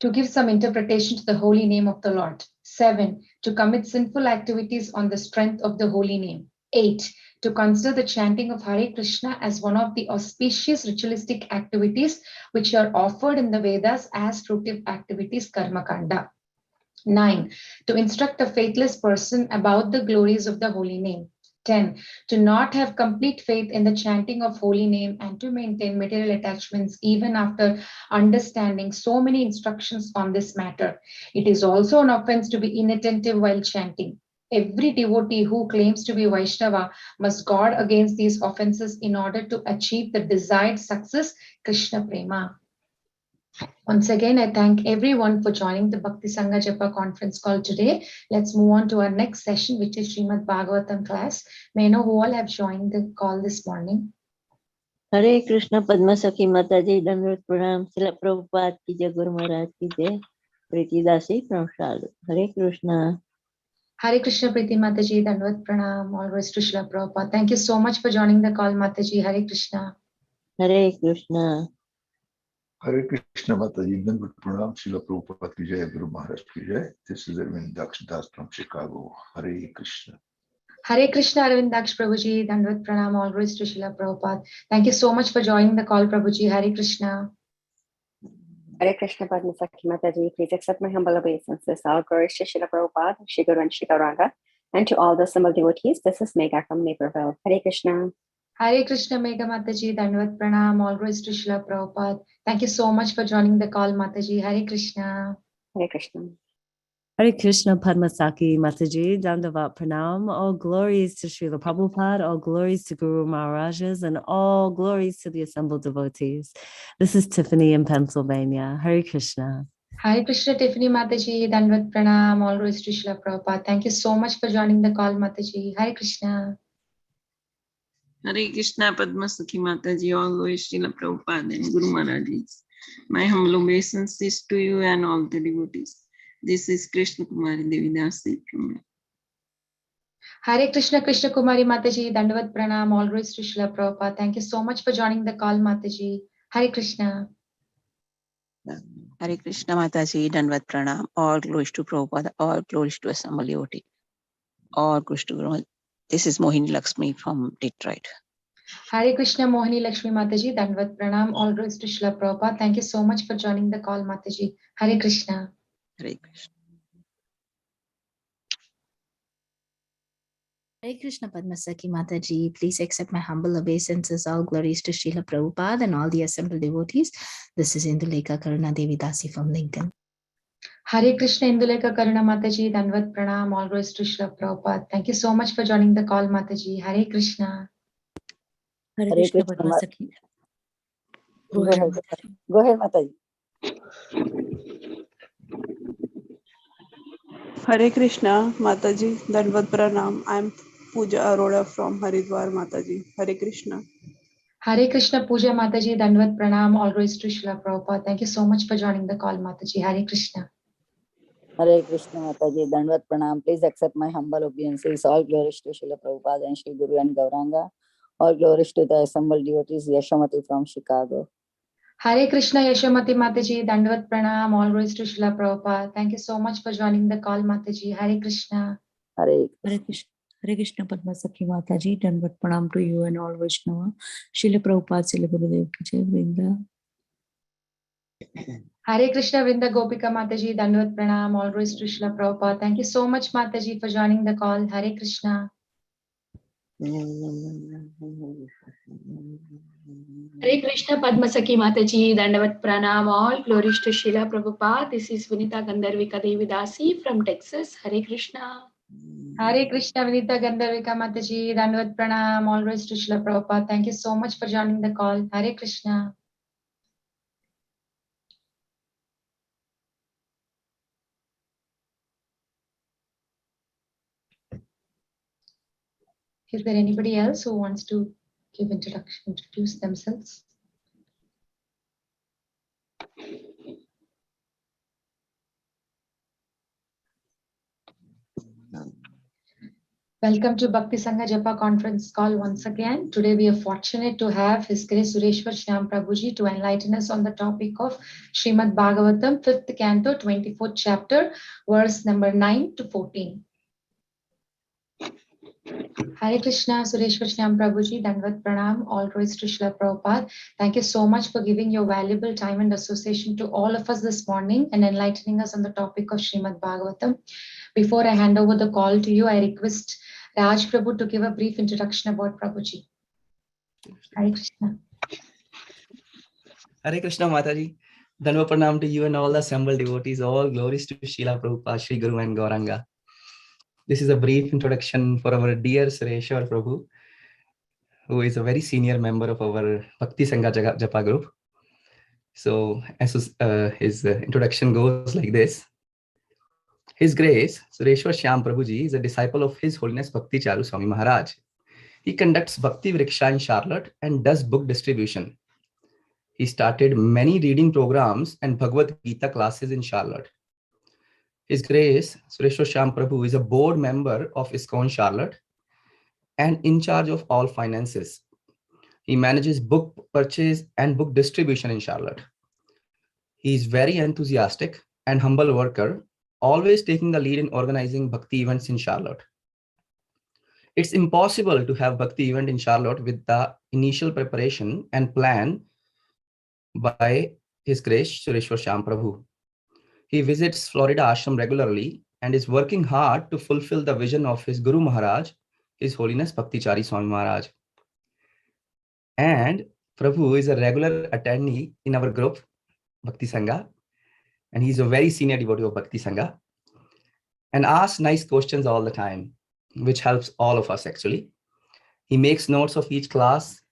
To give some interpretation to the holy name of the Lord. 7. To commit sinful activities on the strength of the holy name. 8. To consider the chanting of Hare Krishna as one of the auspicious ritualistic activities which are offered in the Vedas as fruitive activities, Karma Kanda. 9. To instruct a faithless person about the glories of the holy name. 10. To not have complete faith in the chanting of holy name and to maintain material attachments even after understanding so many instructions on this matter. It is also an offense to be inattentive while chanting. Every devotee who claims to be Vaishnava must guard against these offenses in order to achieve the desired success, Krishna Prema. Once again, I thank everyone for joining the Bhakti Sangha Japa conference call today. Let's move on to our next session, which is Srimad Bhagavatam class. May I know who all have joined the call this morning? Hare Krishna Padma Sakhi Mataji, Dandavat Pranam, Srila Prabhupada ki Jai, Guru Maharaj ki Jai, Priti Dasi from Charlotte. Hare Krishna. Hare Krishna Priti Mataji, Dandavat Pranam, all rise to Srila Prabhupada. Thank you so much for joining the call, Mataji. Hare Krishna. Hare Krishna. Hare Krishna Mataji, Dandavat Pranam, Srila Prabhupada ki Jai, Guru Maharaj ki Jai. This is Arvind Das from Chicago. Hare Krishna. Hare Krishna Arvindaksh Prabhuji, Dandavat Pranam, all rise to Srila Prabhupada. Thank you so much for joining the call, Prabhuji. Hare Krishna. Hare Krishna Padma Sakhi Mataji, please accept my humble obeisances. All glories to Srila Prabhupada, Shri Guru and Shri Gauranga, and to all the assembled devotees. This is Megha from Naperville. Hare Krishna. Hare Krishna Megha Mataji, Dandavat Pranam, all rise to Srila Prabhupada. Thank you so much for joining the call, Mataji. Hare Krishna. Hare Krishna. Hare Krishna Padmasaki Mataji, Dandavat Pranam, all glories to Srila Prabhupada, all glories to Guru Maharajas, and all glories to the assembled devotees. This is Tiffany in Pennsylvania. Hare Krishna. Hare Krishna Tiffany Mataji, Dandavat Pranam, all rise to Srila Prabhupada. Thank you so much for joining the call, Mataji. Hare Krishna. Hare Krishna Padma Sakhi Mataji, all glories to Srila Prabhupada and Guru Maharajas. My humble obeisances to you and all the devotees. This is Krishna Kumari Devidasi from Hare Krishna Krishna Kumari Mataji, Dandavat Pranam, all rise to Srila Prabhupada. Thank you so much for joining the call, Mataji. Hare Krishna. Hare Krishna Mataji, Dandavat Pranam, all glories to Prabhupada, all glories to assembled devotee, all glories to Guru. This is Mohini Lakshmi from Detroit. Hare Krishna Mohini Lakshmi Mataji, Dandavat Pranam, all rise to Srila Prabhupada. Thank you so much for joining the call, Mataji. Hare Krishna. Hare Krishna. Hare Krishna Padmasaki Mataji, please accept my humble obeisances. All glories to Srila Prabhupada and all the assembled devotees. This is Indulekha Karuna Devi Dasi from Lincoln. Hare Krishna Indulekha Karuna Mataji, Dandavat Pranam, all rise to Srila Prabhupada. Thank you so much for joining the call, Mataji. Hare Krishna. Hare Krishna Padmasaki. Go ahead, Mataji. Hare Krishna, Mataji, Dandavat Pranam. I am Pooja Arora from Haridwar, Mataji. Hare Krishna. Hare Krishna Pooja Mataji, Dandavat Pranam, all rise to Srila Prabhupada. Thank you so much for joining the call, Mataji. Hare Krishna. Hare Krishna Mataji, Dandavat Pranam. Please accept my humble obeisances. All glories to Srila Prabhupada and Shri Guru and Gauranga. All glories to the assembled devotees. Yashamati from Chicago. Hare Krishna Yashamati Mataji, Dandavat Pranam, all rise to Srila Prabhupada. Thank you so much for joining the call, Mataji. Hare Krishna. Hare Krishna. Hare Krishna Padmasaki Mataji, Dandavat Pranam to you and all Vaishnava. Srila Prabhupada, Srila Gurudev ki Jai, Vrinda. Hare Krishna Vrinda Gopika Mataji, Dandavat Pranam, all rise to Srila Prabhupada. Thank you so much, Mataji, for joining the call. Hare Krishna. Hare Krishna Padmasaki Mataji, Dandavat Pranam, all glories to Srila Prabhupada. This is Vinita Gandharvika Devidasi from Texas. Hare Krishna. Hare Krishna Vinita Gandharvika Mataji, Dandavat Pranam, all rise to Srila Prabhupada. Thank you so much for joining the call. Hare Krishna. Is there anybody else who wants to introduce themselves? Welcome to Bhakti Sangha Japa conference call once again. Today we are fortunate to have His Grace Sureswar Shyam Prabhuji to enlighten us on the topic of Srimad Bhagavatam 5th Canto 24th chapter verse number 9 to 14. Hare Krishna, Sureshwar Shyam Prabhuji, Dandavat Pranam, all glories to Srila Prabhupada. Thank you so much for giving your valuable time and association to all of us this morning and enlightening us on the topic of Srimad Bhagavatam. Before I hand over the call to you, I request Raj Prabhu to give a brief introduction about Prabhuji. Hare Krishna. Hare Krishna Mataji. Dandavat Pranam to you and all the assembled devotees. All glories to Srila Prabhupada, Sri Guru and Gauranga. This is a brief introduction for our dear Sureshwar Prabhu, who is a very senior member of our Bhakti Sangha Japa group. So as his introduction goes like this. His Grace, Sureswar Shyam Prabhuji, is a disciple of His Holiness Bhakti Charu Swami Maharaj. He conducts Bhakti Vriksha in Charlotte and does book distribution. He started many reading programs and Bhagavad Gita classes in Charlotte. His Grace, Sureswar Shyam Prabhu, is a board member of ISKCON Charlotte and in charge of all finances. He manages book purchase and book distribution in Charlotte. He is very enthusiastic and humble worker, always taking the lead in organizing Bhakti events in Charlotte. It's impossible to have Bhakti event in Charlotte with the initial preparation and plan by His Grace Sureshwar Shyam Prabhu. He visits Florida Ashram regularly and is working hard to fulfill the vision of his Guru Maharaj, His Holiness Bhakti Chari Swami Maharaj. And Prabhu is a regular attendee in our group, Bhakti Sangha, and he's a very senior devotee of Bhakti Sangha and asks nice questions all the time, which helps all of us actually. He makes notes of each class,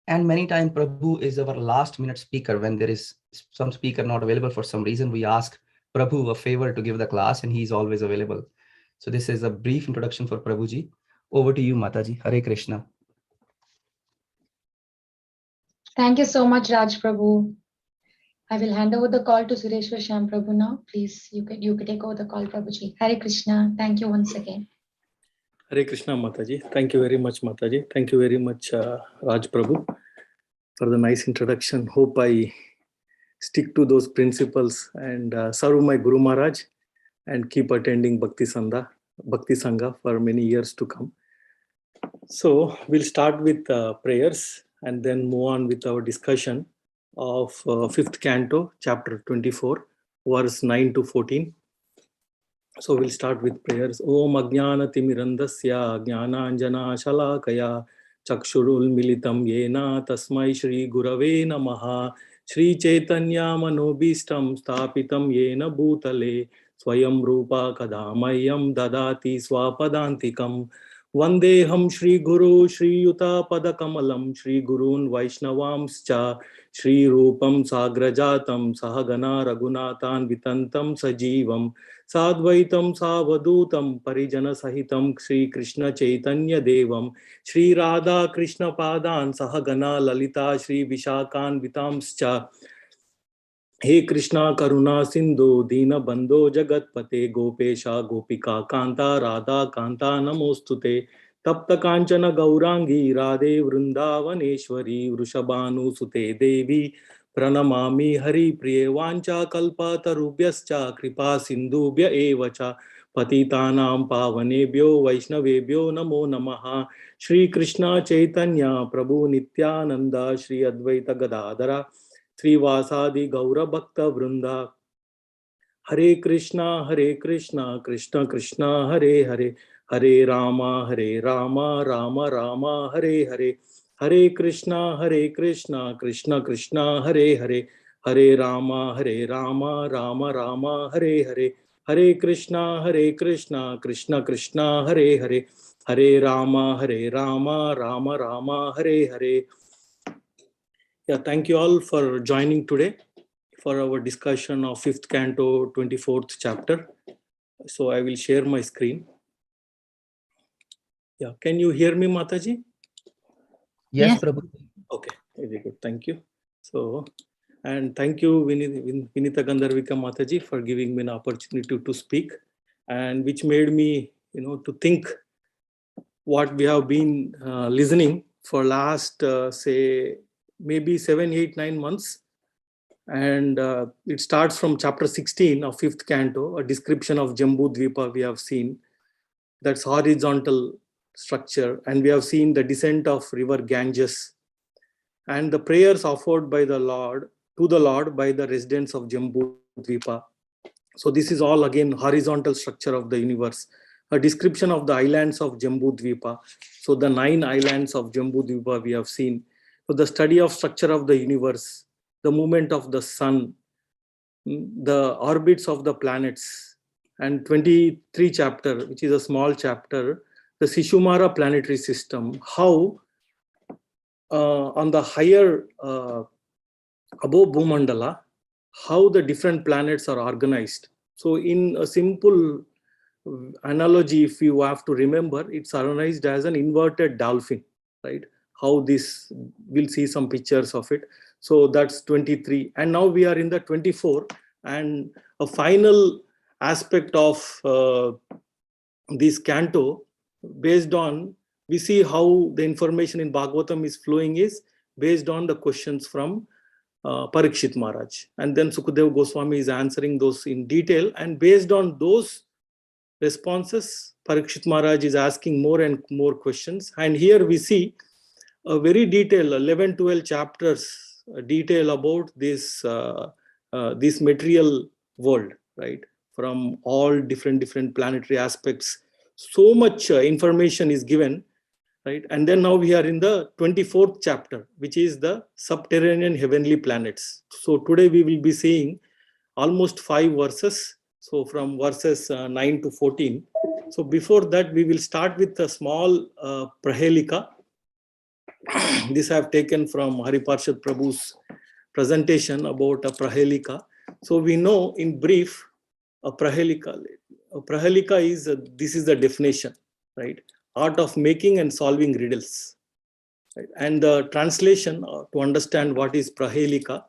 and many times Prabhu is our last minute speaker. When there is some speaker not available for some reason, we ask Prabhu a favor to give the class and he's always available. So this is a brief introduction for Prabhuji. Over to you, Mataji. Hare Krishna. Thank you so much, Raj Prabhu. I will hand over the call to Sureshwar Shyam Prabhu now. Please, you can take over the call, Prabhuji. Hare Krishna. Thank you once again. Hare Krishna, Mataji. Thank you very much, Mataji. Thank you very much, Raj Prabhu, for the nice introduction. Hope I stick to those principles and serve my Guru Maharaj and keep attending Bhakti Sangha for many years to come. So we'll start with prayers and then move on with our discussion of 5th Canto, Chapter 24, verse 9 to 14. So we'll start with prayers. Om Ajnana Timirandasya Jnana Anjana Shalakaya Chakshurul Militam Yena Tasmai Shri Gurave Namaha Shri Chaitanya Manobhistam Stapitam Yena Bhutale Swayam Rupa Kadamayam Dadati Swapadantikam Vandeham Shri Guru Shri Yuta Padakamalam Shri Gurun Vaishnavamscha Shri Rupam Sagrajatam Sahagana Raghunatan Vitantam Sajivam Sadvaitam Savadutam Parijana Sahitam Shri Krishna Chaitanya Devam Shri Radha Krishna Padan Sahagana Lalita Shri Vishakan Vitamscha He Krishna Karuna Sindhu Dina Bandho Jagatpate Gopesha Gopika Kanta Radha Kanta Namostute Tapta Kanchana Gaurangi Radhe Vrindavaneshwari Vrushabhanu Sute Devi Pranamami Hari Priye Vancha Kalpa Tarubhyascha Kripa Sindhubhya Evacha Patitanam Pavanebhyo Vaishnavebhyo Namo Namaha Shri Krishna Chaitanya Prabhu Nityananda Shri Advaita Gadadhara Srivasadi Gaura Bhakta Vrinda Hare Krishna Krishna Krishna Hare Hare Hare Rama Rama Rama Hare Hare Hare Krishna Krishna Krishna Hare Hare Hare Rama Rama Rama Hare Hare Hare Krishna Krishna Krishna Hare Hare Hare Rama Rama Rama Hare Hare. Yeah, thank you all for joining today for our discussion of 5th Canto, 24th chapter. So I will share my screen. Yeah, can you hear me, Mataji? Yes, Prabhu. Okay, very good. Thank you. So, and thank you, Vinita Gandharvika Mataji, for giving me an opportunity to speak, and which made me, to think what we have been listening for last, say, maybe 7, 8, 9 months. And it starts from chapter 16 of 5th canto, a description of Jambu Dvipa we have seen. That's horizontal structure. And we have seen the descent of river Ganges and the prayers offered by the Lord, to the Lord by the residents of Jambu Dvipa. So this is all again horizontal structure of the universe. A description of the islands of Jambu Dvipa. So the 9 islands of Jambu Dvipa we have seen. So the study of structure of the universe, the movement of the sun, the orbits of the planets, and 23 chapter, which is a small chapter, the Sishumara planetary system, how on the higher above Bhumandala, how the different planets are organized. So in a simple analogy, if you have to remember, it's organized as an inverted dolphin, right? How this, we'll see some pictures of it. So that's 23. And now we are in the 24. And a final aspect of this canto, based on, we see how the information in Bhagavatam is flowing is based on the questions from Parikshit Maharaj. And then Sukadeva Goswami is answering those in detail. And based on those responses, Parikshit Maharaj is asking more and more questions. And here we see a very detailed 11, 12 chapters detail about this material world, right? From all different planetary aspects. So much information is given, right? And then now we are in the 24th chapter, which is the subterranean heavenly planets. So today we will be seeing almost 5 verses. So from verses 9 to 14. So before that, we will start with a small prahelika. This I have taken from Hariparshad Prabhu's presentation about a prahelika. So we know in brief, a prahelika is, this is the definition, right? Art of making and solving riddles. Right? And the translation to understand what is prahelika,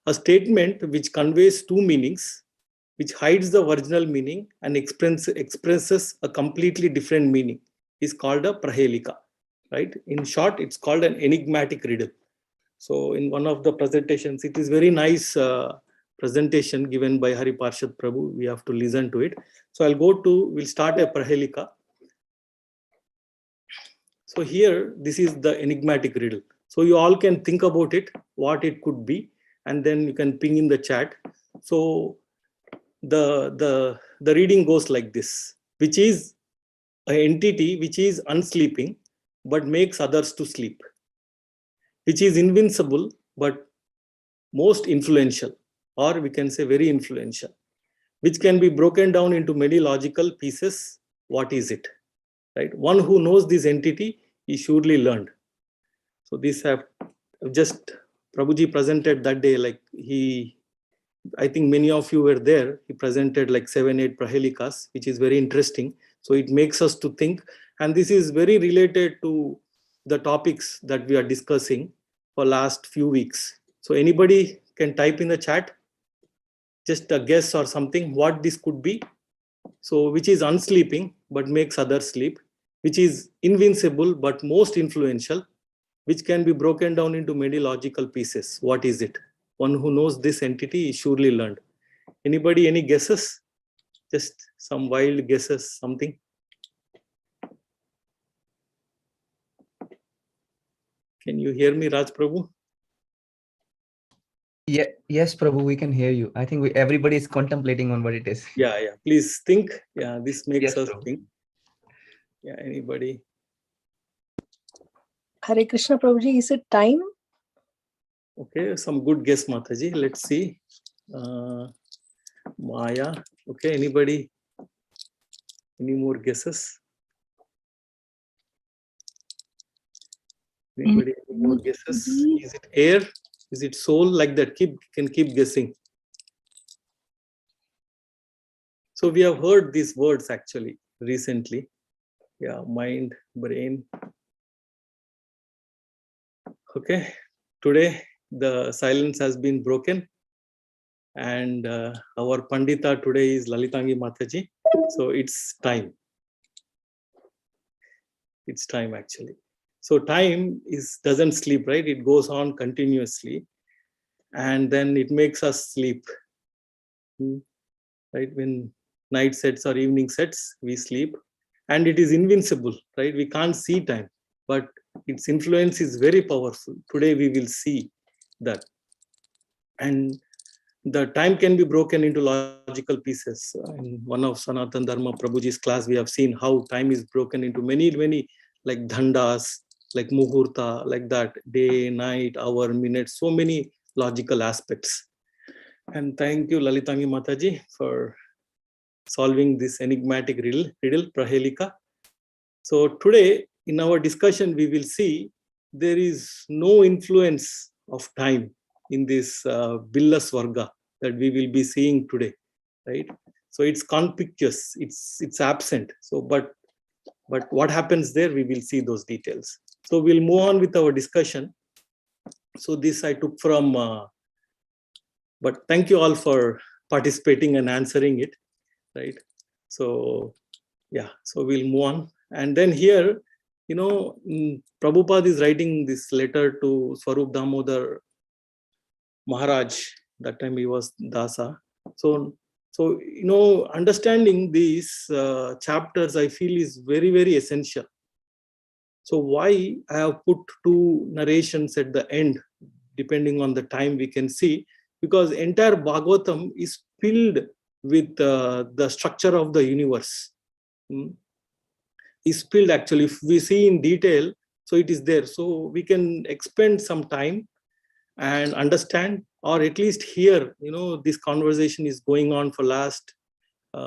a statement which conveys 2 meanings, which hides the original meaning and expresses a completely different meaning, is called a prahelika, right? In short, it's called an enigmatic riddle. So in one of the presentations, it is very nice presentation given by Hariparshad Prabhu. We have to listen to it. So we'll start a prahelika. So here, this is the enigmatic riddle. So you all can think about it, what it could be, and then you can ping in the chat. So the reading goes like this, which is an entity which is unsleeping but makes others to sleep, which is invincible but most influential, or we can say very influential, which can be broken down into many logical pieces. What is it? Right? One who knows this entity is surely learned. So this have just Prabhuji presented that day, like I think many of you were there. He presented like 7, 8 prahelikas, which is very interesting. So it makes us to think, and this is very related to the topics that we are discussing for last few weeks. So anybody can type in the chat, just a guess or something, what this could be. So which is unsleeping but makes others sleep, which is invincible but most influential, which can be broken down into many logical pieces. What is it? One who knows this entity is surely learned. Anybody, any guesses? Just some wild guesses, something? Can you hear me, Raj Prabhu? Yeah, yes, Prabhu, we can hear you. I think everybody is contemplating on what it is. Yeah. Please think. Yeah, this makes us Prabhu. think. Yeah, anybody? Hare Krishna, Prabhuji, is it time? Okay, some good guess, Mataji. Let's see. Maya. Okay, anybody? Any more guesses? Anybody? Any more guesses? Is it air? Is it soul? Like that? Can keep guessing. So we have heard these words actually recently. Yeah, mind, brain. Okay, today the silence has been broken, and our Pandita today is Lalitangi Mataji. So it's time. It's time actually. So time doesn't sleep, right? It goes on continuously, and then it makes us sleep. Right? When night sets or evening sets, we sleep, and it is invincible, right? We can't see time, but its influence is very powerful. Today we will see that. And the time can be broken into logical pieces. In one of Sanatan Dharma Prabhuji's class, we have seen how time is broken into many, like dhandas, like muhurta, like that, day, night, hour, minute, so many logical aspects. And thank you, Lalitangi Mataji, for solving this enigmatic riddle, Prahelika. So today, in our discussion, we will see there is no influence of time in this Billa Swarga that we will be seeing today, right? So it's conspicuous, it's absent. So, but what happens there, we will see those details. So we'll move on with our discussion. So this I took from, but thank you all for participating and answering it, right? So yeah, so we'll move on. And then here, Prabhupada is writing this letter to Swarup Damodar Maharaj. That time he was Dasa. So understanding these chapters, I feel, is very, very essential. So why I have put 2 narrations at the end, depending on the time we can see, because entire Bhagavatam is filled with the structure of the universe. Is filled actually. If we see in detail, so it is there. So we can expend some time and understand, or at least hear, this conversation is going on for last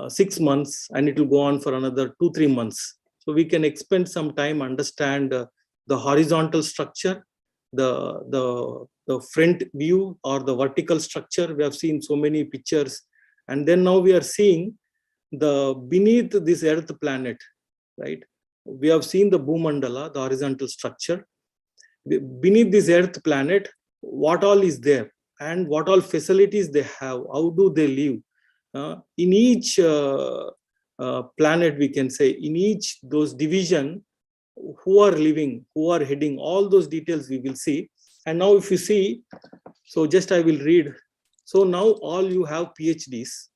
6 months, and it will go on for another 2-3 months. So we can expend some time, understand the horizontal structure, the front view or the vertical structure. We have seen so many pictures, and then now we are seeing the beneath this earth planet, right? We have seen the Bhumandala, the horizontal structure. Beneath this earth planet, what all is there and what all facilities they have, how do they live? In each planet, we can say, in each those division, who are living, who are heading, all those details we will see. And now if you see, so just I will read. So now all you have PhDs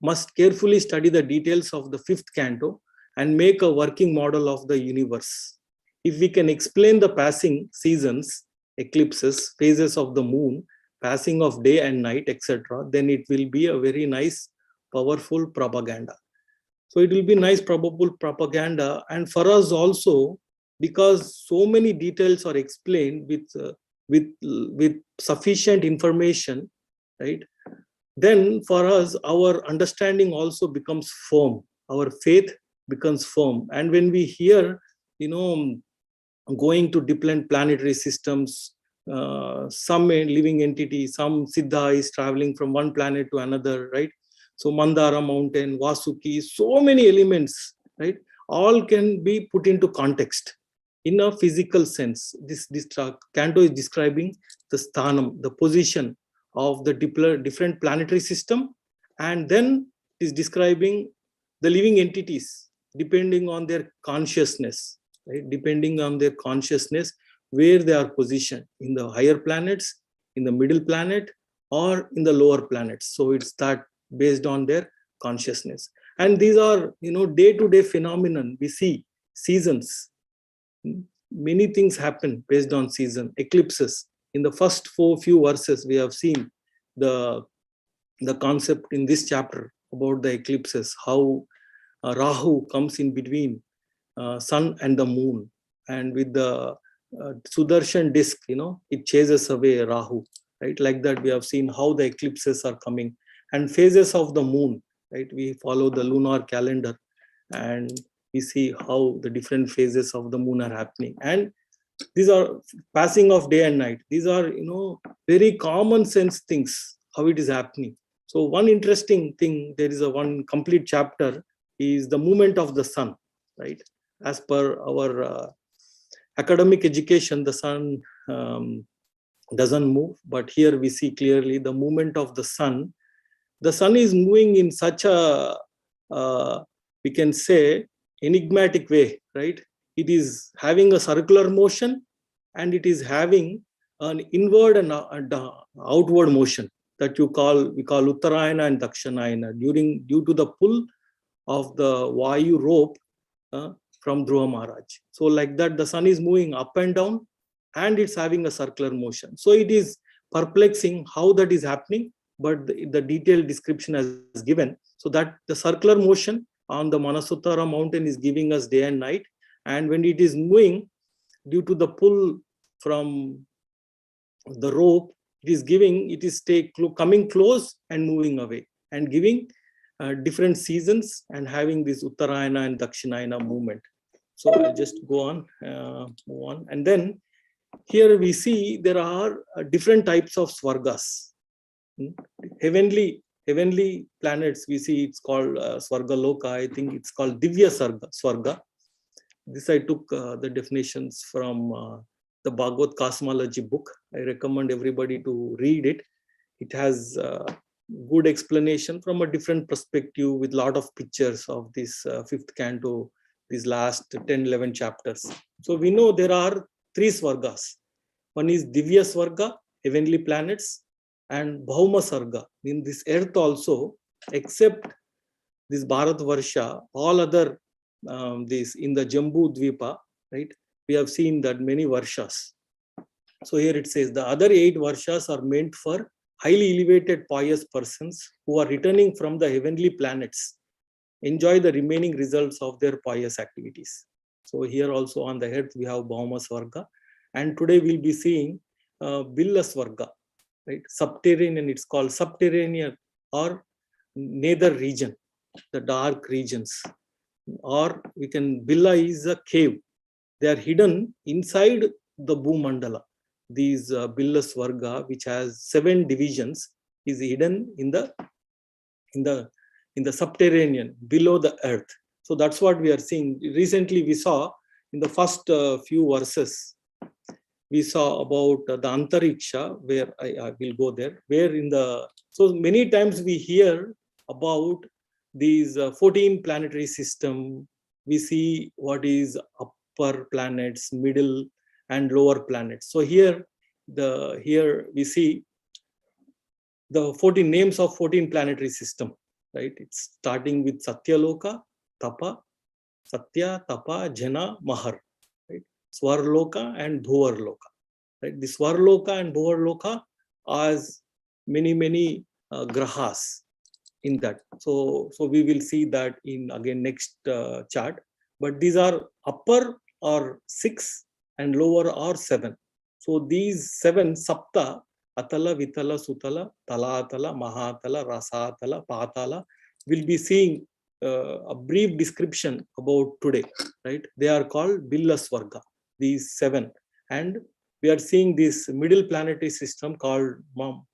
must carefully study the details of the 5th canto and make a working model of the universe. If we can explain the passing seasons, eclipses, phases of the moon, passing of day and night, etc., then it will be a very nice, powerful propaganda. So it will be nice, probable propaganda. And for us also, because so many details are explained with sufficient information, right? Then for us, our understanding also becomes firm. Our faith becomes firm. And when we hear, going to different planetary systems, some living entity, some Siddha is traveling from one planet to another, right? So Mandara mountain, Vasuki, so many elements, right? All can be put into context in a physical sense. This canto is describing the sthanam, the position of the different planetary system, and then is describing the living entities depending on their consciousness, right? Depending on their consciousness, where they are positioned, in the higher planets, in the middle planet, or in the lower planets. So it's that based on their consciousness. And these are, day-to-day phenomenon. We see seasons. Many things happen based on season. Eclipses. In the first few verses, we have seen the concept in this chapter about the eclipses, how Rahu comes in between sun and the moon, and with the Sudarshan disk, it chases away Rahu, right? Like that, we have seen how the eclipses are coming, and phases of the moon, right? We follow the lunar calendar, and we see how the different phases of the moon are happening. And these are passing of day and night. These are, very common sense things, how it is happening. So one interesting thing, there is one complete chapter, is the movement of the sun, right? As per our academic education, the sun doesn't move, but here we see clearly the movement of the sun. The sun is moving in such a, we can say, enigmatic way, right? it is having a circular motion, and it is having an inward and outward motion that we call Uttarayana and Dakshinayana due to the pull of the Vayu rope from Dhruva Maharaj. So like that, the sun is moving up and down, and it's having a circular motion. So it is perplexing how that is happening, but the detailed description is given. So that the circular motion on the Manasuttara mountain is giving us day and night, and when it is moving due to the pull from the rope, it is coming close and moving away, and giving different seasons and having this Uttarayana and Dakshinayana movement. So I'll just go on, move on. And then here we see there are different types of Swargas. Heavenly planets, we see it's called Swarga Loka. I think it's called Divya Swarga. This I took the definitions from the Bhagavad Cosmology book. I recommend everybody to read it. It has good explanation from a different perspective with lot of pictures of this fifth canto, these last 10-11 chapters. So we know there are 3 Swargas. One is Divya Swarga, heavenly planets, and Bhauma Sarga, in this earth also, except this Bhadra Varsha, all other this in the Jambu Dvipa, right? We have seen that many Varshas. So here it says the other 8 Varshas are meant for highly elevated pious persons who are returning from the heavenly planets, enjoy the remaining results of their pious activities. So here also on the earth we have Bhauma Swarga, and today we'll be seeing Billa Swarga, right? Subterranean, it's called Subterranean or nether region, the dark regions. Or we can, Billa is a cave. They are hidden inside the Bhumandala. These Billa Swarga, which has 7 divisions, is hidden in the subterranean, below the earth. So that's what we are seeing. Recently we saw in the first few verses, we saw about the Antariksha, where I will go there, where so many times we hear about these 14 planetary system. We see what is upper planets, middle and lower planets. So here we see the 14 names of 14 planetary system, right? It's starting with Satyaloka, Tapa, Satya, Tapa, Jana, Mahar, right? Swarloka and Bhuvarloka, right? The Swarloka and Bhuvarloka as many grahas in that. So we will see that in again next chart. But these are upper are 6 and lower are 7. So these 7 Sapta, Atala, Vitala, Sutala, Talatala, Mahatala, Rasatala, Patala, will be seeing a brief description about today, right? They are called Billa Swarga, these 7. And we are seeing this middle planetary system called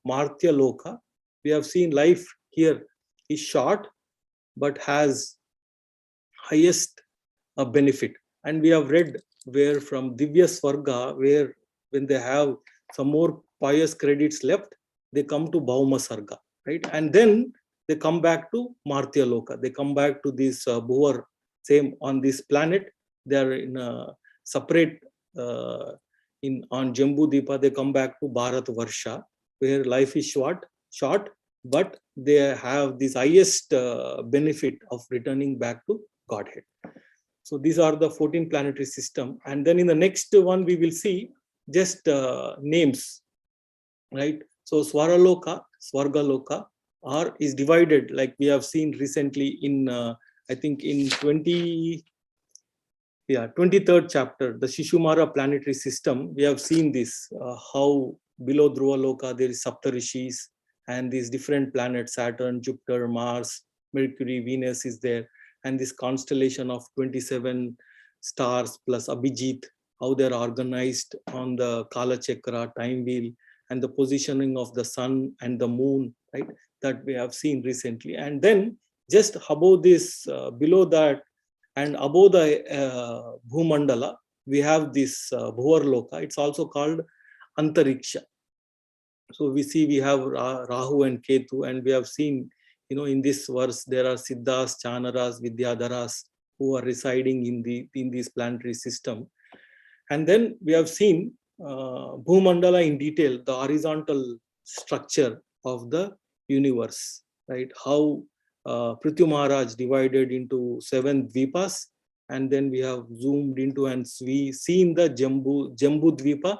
Martya Loka. We have seen life here is short, but has highest benefit. And we have read where from Divya Swarga, where when they have some more pious credits left, they come to Bhauma Sarga, right? And then they come back to Martya Loka. They come back to this Bhuvar, same on this planet. They are in a separate, on Jambu Deepa, they come back to Bhadra Varsha, where life is short, but they have this highest benefit of returning back to Godhead. So these are the 14 planetary system. And then in the next one, we will see just names, right? So Swaraloka, Swargaloka is divided, like we have seen recently in, I think in 23rd chapter, the Shishumara planetary system, we have seen this, how below Dhruva Loka there is Saptarishis and these different planets, Saturn, Jupiter, Mars, Mercury, Venus is there. And this constellation of 27 stars plus Abhijit, how they're organized on the Kala Chakra, time wheel, and the positioning of the sun and the moon, right? That we have seen recently. And then just above this, below that, and above the Bhumandala, we have this Bhuvarloka. It's also called Antariksha. So we see we have Rahu and Ketu, and we have seen, in this verse, there are Siddhas, Chanaras, Vidyadharas, who are residing in this planetary system. And then we have seen Bhumandala in detail, the horizontal structure of the universe, right? How Prithvi Maharaj divided into 7 dvipas, and then we have zoomed into and we seen the Jambu Dvipa,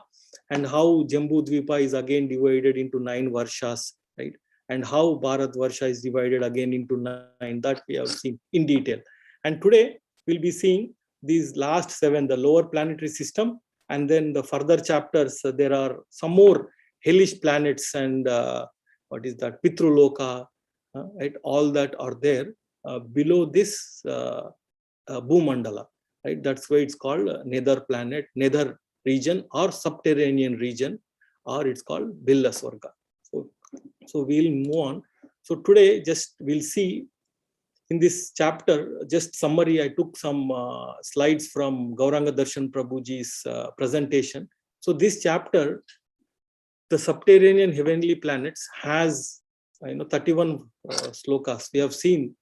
and how Jambu Dvipa is again divided into 9 Varshas, right? And how Bharat Varsha is divided again into 9, that we have seen in detail. And today we'll be seeing these last 7, the lower planetary system, and then the further chapters, there are some more hellish planets and what is that, Pitruloka, right? All that are there below this Bhumandala, right? That's why it's called nether planet, nether region or subterranean region, or it's called Billa Swarga. So we'll move on. So today just we'll see in this chapter, just summary, I took some slides from Gauranga Darshan Prabhuji's presentation. So this chapter, the subterranean heavenly planets, has 31 slokas. We have seen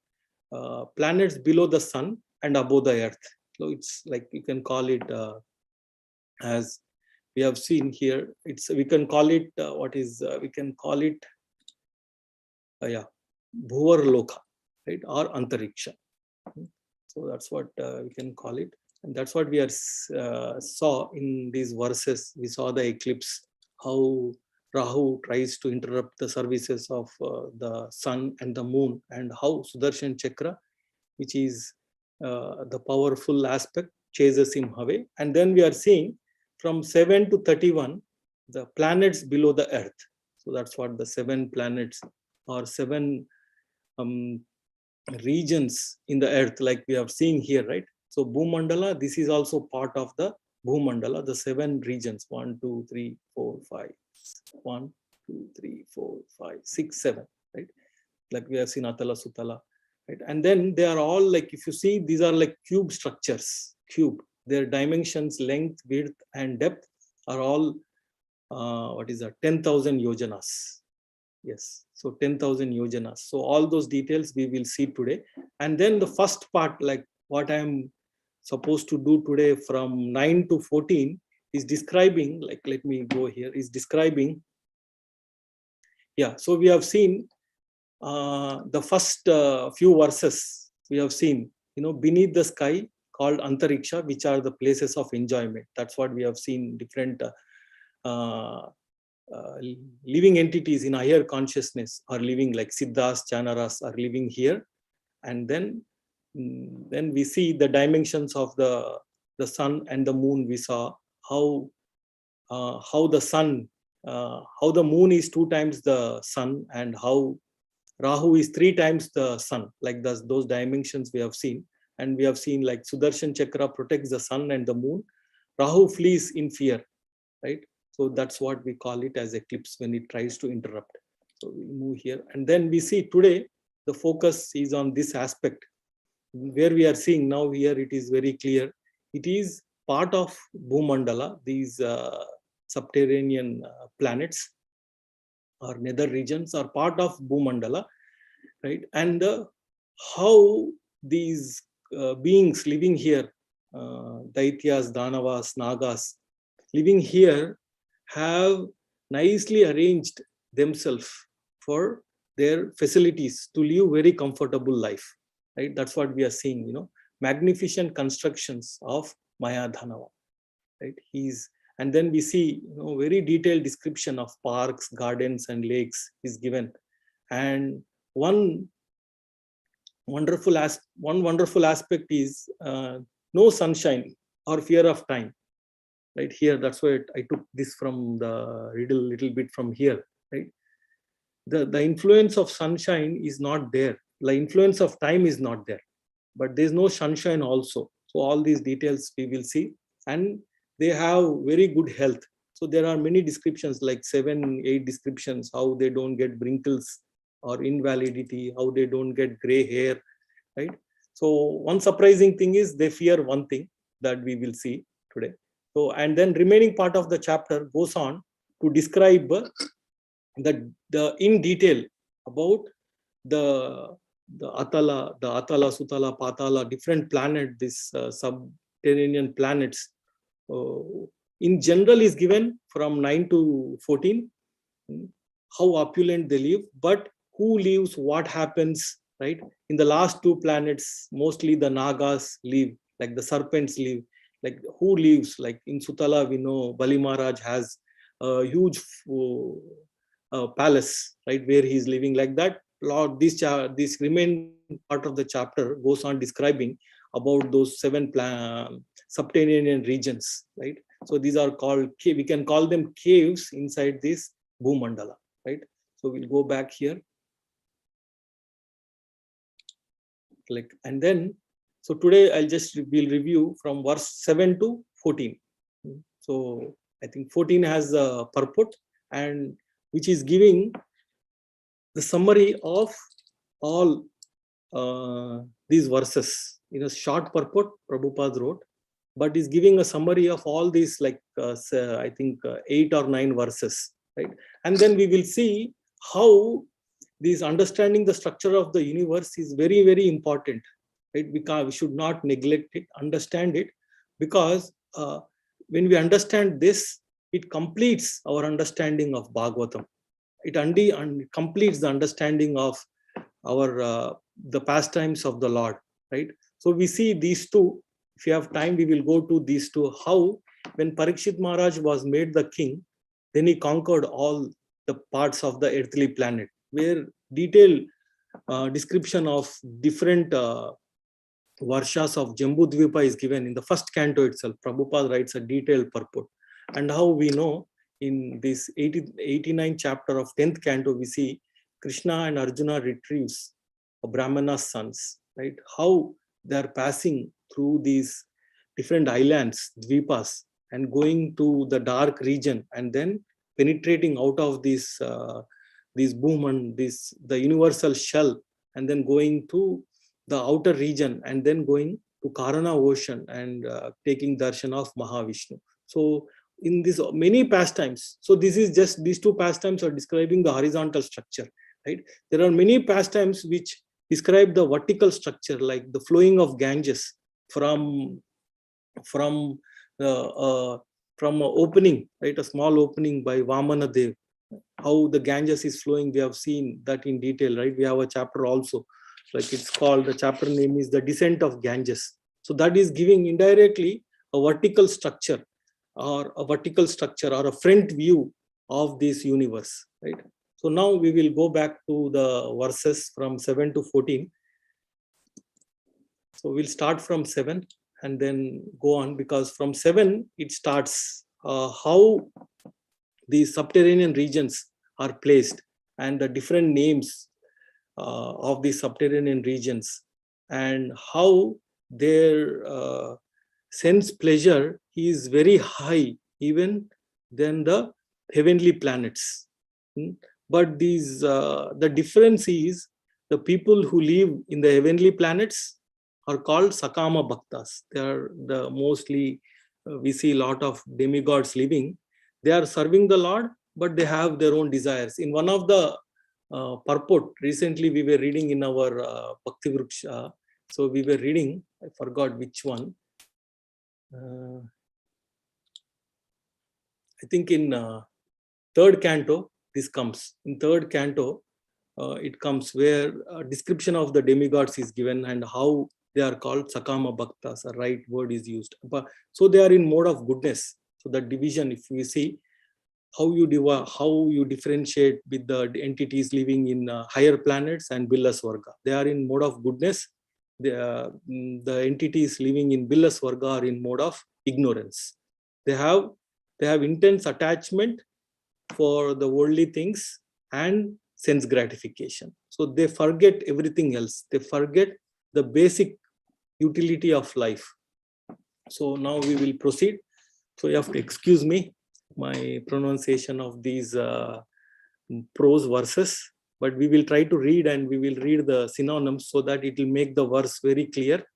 planets below the sun and above the earth. So it's like, you can call it as we have seen here, it's, we can call it we can call it Bhuvar Loka, right, or Antariksha. So that's what we can call it, and that's what we are saw in these verses. We saw the eclipse, how Rahu tries to interrupt the services of the sun and the moon, and how Sudarshan Chakra, which is the powerful aspect, chases him away. And then we are seeing from 7 to 31 the planets below the earth. So that's what the 7 planets or 7 regions in the earth, like we have seen here, right? So Bhumandala, this is also part of the Bhumandala, the 7 regions, 1, 2, 3, 4, 5, 1, 2, 3, 4, 5, 6, 7, right? Like we have seen Atala, Sutala, right? And then they are all like, if you see, these are like cube structures, their dimensions, length, width, and depth are all, 10,000 yojanas. Yes, so 10,000 yojanas. So all those details we will see today. And then the first part, like what I am supposed to do today from 9 to 14 is describing, like, let me go here, is describing. Yeah, so we have seen the first few verses we have seen, beneath the sky called Antariksha, which are the places of enjoyment. That's what we have seen, different living entities in higher consciousness are living, like Siddhas, Chanaras are living here. And then we see the dimensions of the sun and the moon. We saw how the sun, how the moon is 2 times the sun, and how Rahu is 3 times the sun, like those dimensions we have seen. And we have seen like Sudarshan Chakra protects the sun and the moon. Rahu flees in fear, right? So that's what we call it as eclipse, when it tries to interrupt. So we move here. And then we see today, the focus is on this aspect, where we are seeing now here, it is very clear. It is part of Bhumandala, these subterranean planets or nether regions are part of Bhumandala, right? And how these beings living here, Dathyas, Dhanovas, Nagas, living here, have nicely arranged themselves for their facilities to live very comfortable life, right? That's what we are seeing, magnificent constructions of Maya Dhanava, right? And then we see, very detailed description of parks, gardens, and lakes is given. And one wonderful aspect is no sunshine or fear of time. Right here, that's why I took this from the riddle, little bit from here, right? The influence of sunshine is not there. The influence of time is not there, but there's no sunshine also. So all these details we will see, and they have very good health. So there are many descriptions, like 7, 8 descriptions, how they don't get wrinkles or invalidity, how they don't get gray hair, right? So one surprising thing is they fear one thing that we will see today. So, and then remaining part of the chapter goes on to describe the in detail about the the Atala, Sutala, Patala, different planet, this subterranean planets, in general is given from 9 to 14, how opulent they live, but who lives, what happens, right? In the last two planets, mostly the Nagas live, like the serpents live, like who lives, like in Sutala, we know Bali Maharaj has a huge palace, right, where he is living like that. Lord, this remaining part of the chapter goes on describing about those 7 subterranean regions, right? So these are called, we can call them caves inside this Bhumandala, right? So we'll go back here. Click, and then, so today we'll review from verse 7 to 14. So I think 14 has a purport, and which is giving the summary of all these verses in a short purport Prabhupada wrote, but is giving a summary of all these, like I think 8 or 9 verses, right? And then we will see how this understanding the structure of the universe is very, very important, right? We should not neglect it, understand it, because when we understand this, it completes our understanding of Bhagavatam. It completes the understanding of our the pastimes of the Lord, right? So we see these two. If you have time, we will go to these two. How when Parikshit Maharaj was made the king, then he conquered all the parts of the earthly planet, where detailed description of different Varshas of Jambudvipa is given in the first canto itself. Prabhupada writes a detailed purport. And how we know in this 89th chapter of 10th canto, we see Krishna and Arjuna retrieves a Brahmana's sons, right? How they are passing through these different islands, dvipas, and going to the dark region, and then penetrating out of this boom and the universal shell, and then going to the outer region, and then going to Karana ocean and taking darshan of Mahavishnu. So in this many pastimes, so this is just these two pastimes are describing the horizontal structure, right? There are many pastimes which describe the vertical structure, like the flowing of Ganges from an opening, right? A small opening by Vamana Dev. How the Ganges is flowing, we have seen that in detail, right? We have a chapter also, like it's called, the chapter name is The Descent of Ganges. So that is giving indirectly a vertical structure or a front view of this universe, right? So now we will go back to the verses from 7 to 14. So we'll start from 7 and then go on, because from 7 it starts how these subterranean regions are placed and the different names of these subterranean regions, and how their sense pleasure is very high even than the heavenly planets. But these the difference is the people who live in the heavenly planets are called Sakama Bhaktas. They are the mostly we see a lot of demigods living. They are serving the Lord, but they have their own desires. In one of the purport recently we were reading in our Bhakti Vriksha, so we were reading, I forgot which one. I think in 3rd canto this comes. In 3rd canto it comes where a description of the demigods is given and how they are called Sakama Bhaktas, a right word is used. But so they are in mode of goodness. So the division, if we see how you differentiate with the entities living in higher planets and Billasvarga, they are in mode of goodness. The entities living in Billasvarga are in mode of ignorance. They have intense attachment for the worldly things and sense gratification. So they forget everything else. They forget the basic utility of life. So now we will proceed. So you have to excuse me my pronunciation of these prose verses, but we will try to read, and we will read the synonyms so that it will make the verse very clear,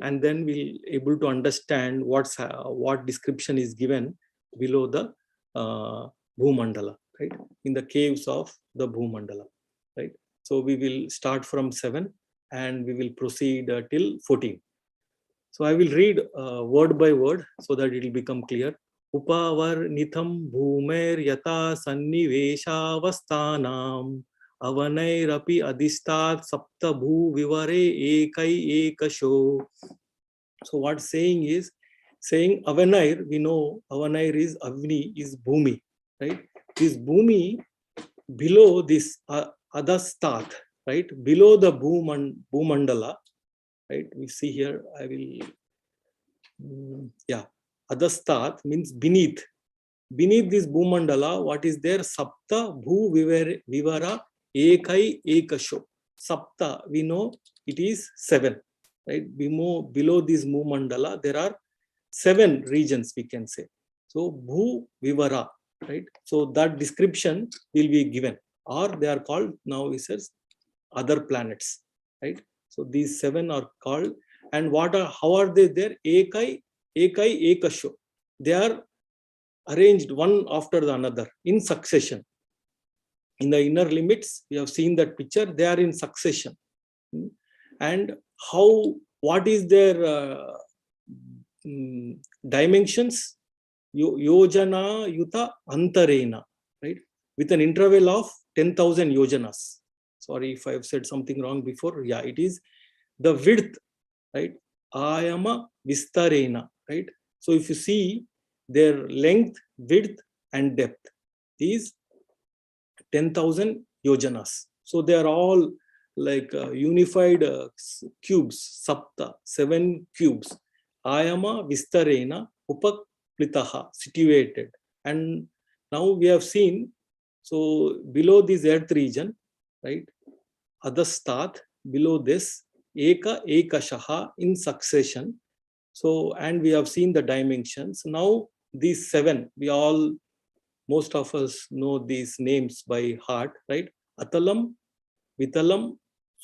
and then we'll able to understand what description is given below the Bhumandala, right? In the caves of the Bhumandala, right? So we will start from 7 and we will proceed till 14. So I will read word by word so that it will become clear. Upavarnitham bhumer yata sanniveshavasthanam avanairapi adhistat sapta bhu vivare ekai ekasho. So what saying is, saying Avanair, we know Avanair is Avni, is Bhumi, right? This Bhumi below this Adastat, right? Below the Bhumandala, right? We see here, I will, Adastat means beneath. Beneath this Bhumandala, what is there? Sapta Bhu Vivara Ekai Ekasho. Sapta, we know it is 7. Right, below this Bhumandala, there are 7 regions, we can say. So Bhu Vivara, right? So that description will be given, or they are called, now it says other planets, right? So these 7 are called, and how are they there? Ekai Ekasho. They are arranged one after the another in succession. In the inner limits, we have seen that picture, they are in succession. And what is their dimensions? Yojana yuta antarena, right? With an interval of 10,000 yojanas. Sorry if I have said something wrong before. Yeah, it is the width, right? Ayama vistarena, right? So if you see their length, width, and depth is 10,000 yojanas. So they are all like unified cubes, sapta, 7 cubes. Ayama vistarena upaklitaha, situated. And now we have seen, so below this earth region, right, adastat, below this, ekashaha, in succession. So, and we have seen the dimensions. Now these 7, most of us know these names by heart, right? Atalam, Vitalam,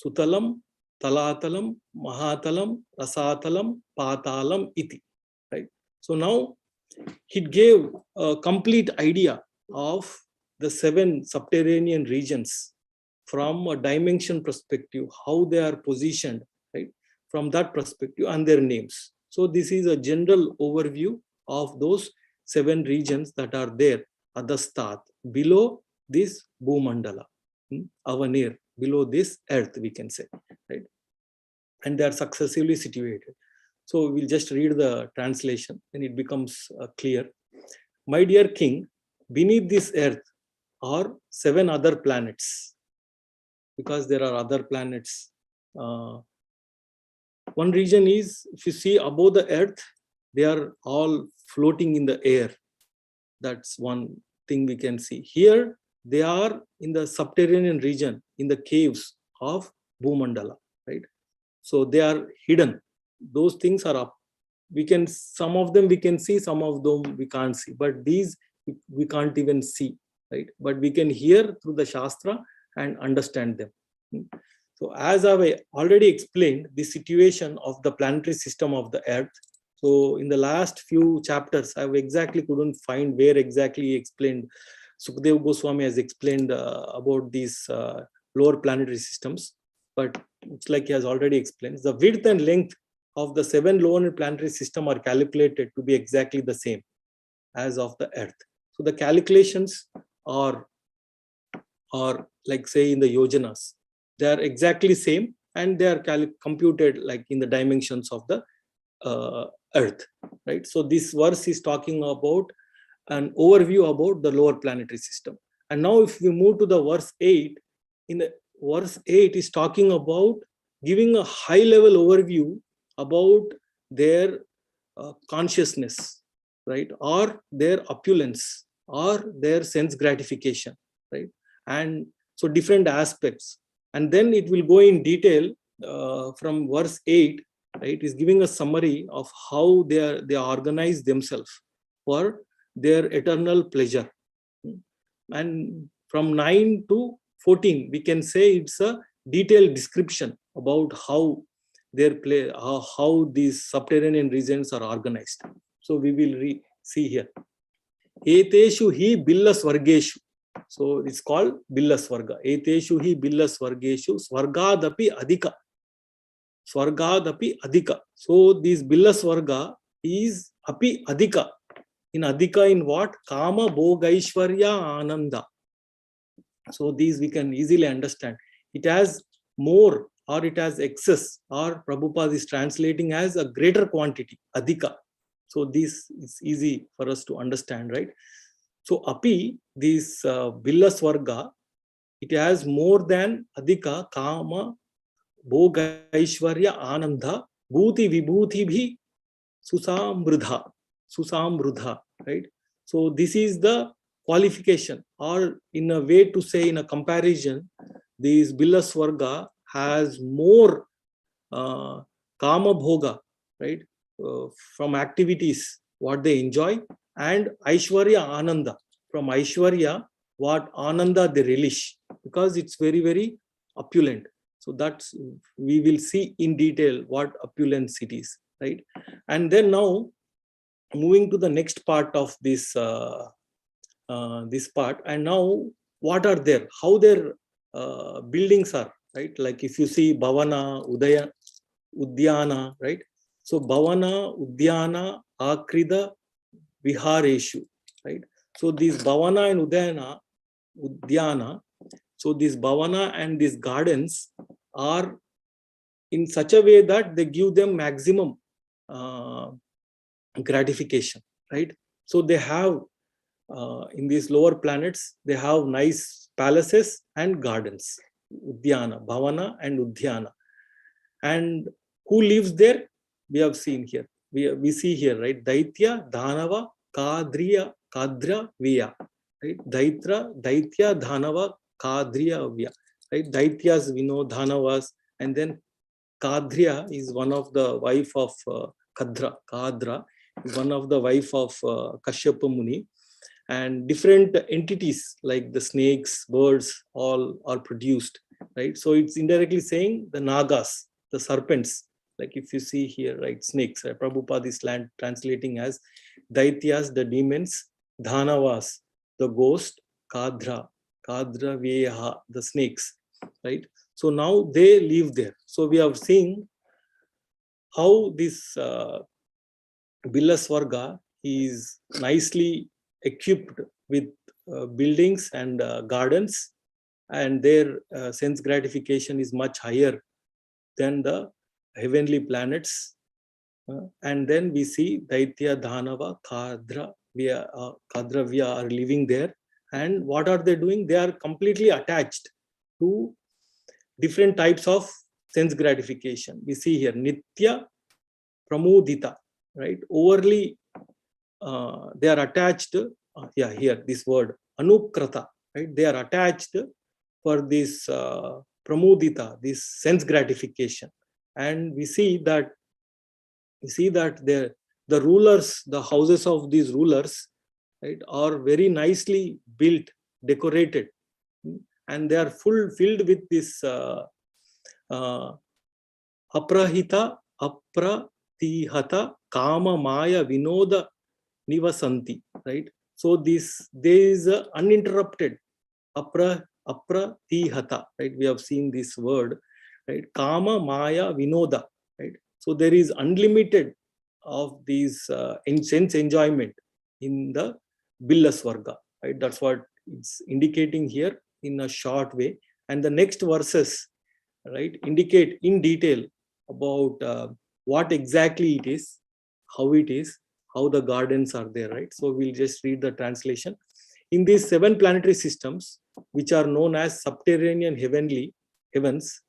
Sutalam, Talatalam, Mahatalam, Rasatalam, Patalam, Iti. Right? So now it gave a complete idea of the 7 subterranean regions from a dimension perspective, how they are positioned, right? From that perspective, and their names. So this is a general overview of those 7 regions that are there, Adastat, below this Bhumandala, Avanir, below this earth, we can say, right? And they are successively situated. So we'll just read the translation, and it becomes clear. My dear king, beneath this earth are 7 other planets, because there are other planets. One region is, if you see above the earth, they are all floating in the air. That's one thing we can see. Here, they are in the subterranean region, in the caves of Bhumandala, right? So they are hidden. Those things are up. Some of them we can see, some of them we can't see. But these we can't even see, right? But we can hear through the Shastra and understand them. So as I've already explained, the situation of the planetary system of the Earth. So in the last few chapters, I exactly couldn't find where exactly he explained. Sukadeva Goswami has explained about these lower planetary systems, but it's like he has already explained. The width and length of the 7 lower planetary system are calculated to be exactly the same as of the Earth. So the calculations are like, say, in the yojanas, they are exactly same, and they are computed like in the dimensions of the Earth, right? So this verse is talking about an overview about the lower planetary system. And now if we move to the verse 8, in the verse 8 is talking about giving a high level overview about their consciousness, right? Or their opulence, or their sense gratification, right? And so different aspects. And then it will go in detail from verse 8, right? Is giving a summary of how they organize themselves for their eternal pleasure. And from 9 to 14, we can say it's a detailed description about how how these subterranean regions are organized. So we will see here. Eteshu hi billa swargeshu. So it's called billa swarga. Eteshu hi billa swargeshu swargadapi adhika. Swargadapi Adhika. So this Billa Swarga is Api Adhika. In Adhika in what? Kama Bhogaishwarya Ananda. So these we can easily understand. It has more or it has excess, or Prabhupada is translating as a greater quantity, Adhika. So this is easy for us to understand, right? So Api, this Billa Swarga, it has more than Adhika, Kama, Bhoga Aishwarya, Ananda, Bhuti Vibhuti Bhi, Susamrudha, right? So this is the qualification, or in a way to say, in a comparison, this Billa Swarga has more Kama Bhoga, right? From activities, what they enjoy, and Aishwarya Ananda, from Aishwarya, what Ananda they relish, because it's very, very opulent. So that's, we will see in detail what opulence it is, right? And then now, moving to the next part of this this part, and now what are there, how their buildings are, right? Like if you see Bhavana, Udyana, right? So Bhavana, Udyana, Akrida, Vihareshu, right? So these Bhavana and Udyana, so these Bhavana and these gardens are in such a way that they give them maximum gratification, right? So they have in these lower planets, they have nice palaces and gardens, Udyana, Bhavana and Udyana. And who lives there? We have seen here. We see here, right? Daitya, Dhanava, Kadriya, Kadra, Viya, right? Daitya, Dhanava, Kadriya, Viya, right? Daityas, we know, Dhanavas, and then Kadriya is one of the wife of Kadra is one of the wife of Kashyapa Muni, and different entities like the snakes, birds, all are produced, right? So it's indirectly saying the Nagas, the serpents, like if you see here, right, snakes, right? Prabhupada is translating as Daityas, the demons, Dhanavas, the ghost, Kadra Vyeha, the snakes, right? So now they live there. So we have seen how this Billa Swarga is nicely equipped with buildings and gardens, and their sense gratification is much higher than the heavenly planets. And then we see Daitya, Dhanava, Kadra, Vya are living there. And what are they doing? They are completely attached to different types of sense gratification. We see here Nitya Pramudita, right? Overly, they are attached. Here this word Anukrata, right? They are attached for this Pramudita, this sense gratification. And we see that the rulers, the houses of these rulers, right, are very nicely built, decorated, and they are filled with this aprahita, apratihata, kama, maya, vinoda, nivasanti, right? So there is uninterrupted apratihata, right? We have seen this word, right? Kama, maya, vinoda, right? So there is unlimited of these sense enjoyment in the Billa Swarga, right? That's what it's indicating here in a short way. And the next verses, right, indicate in detail about what exactly it is, how the gardens are there, right? So we'll just read the translation. In these 7 planetary systems, which are known as subterranean heavens,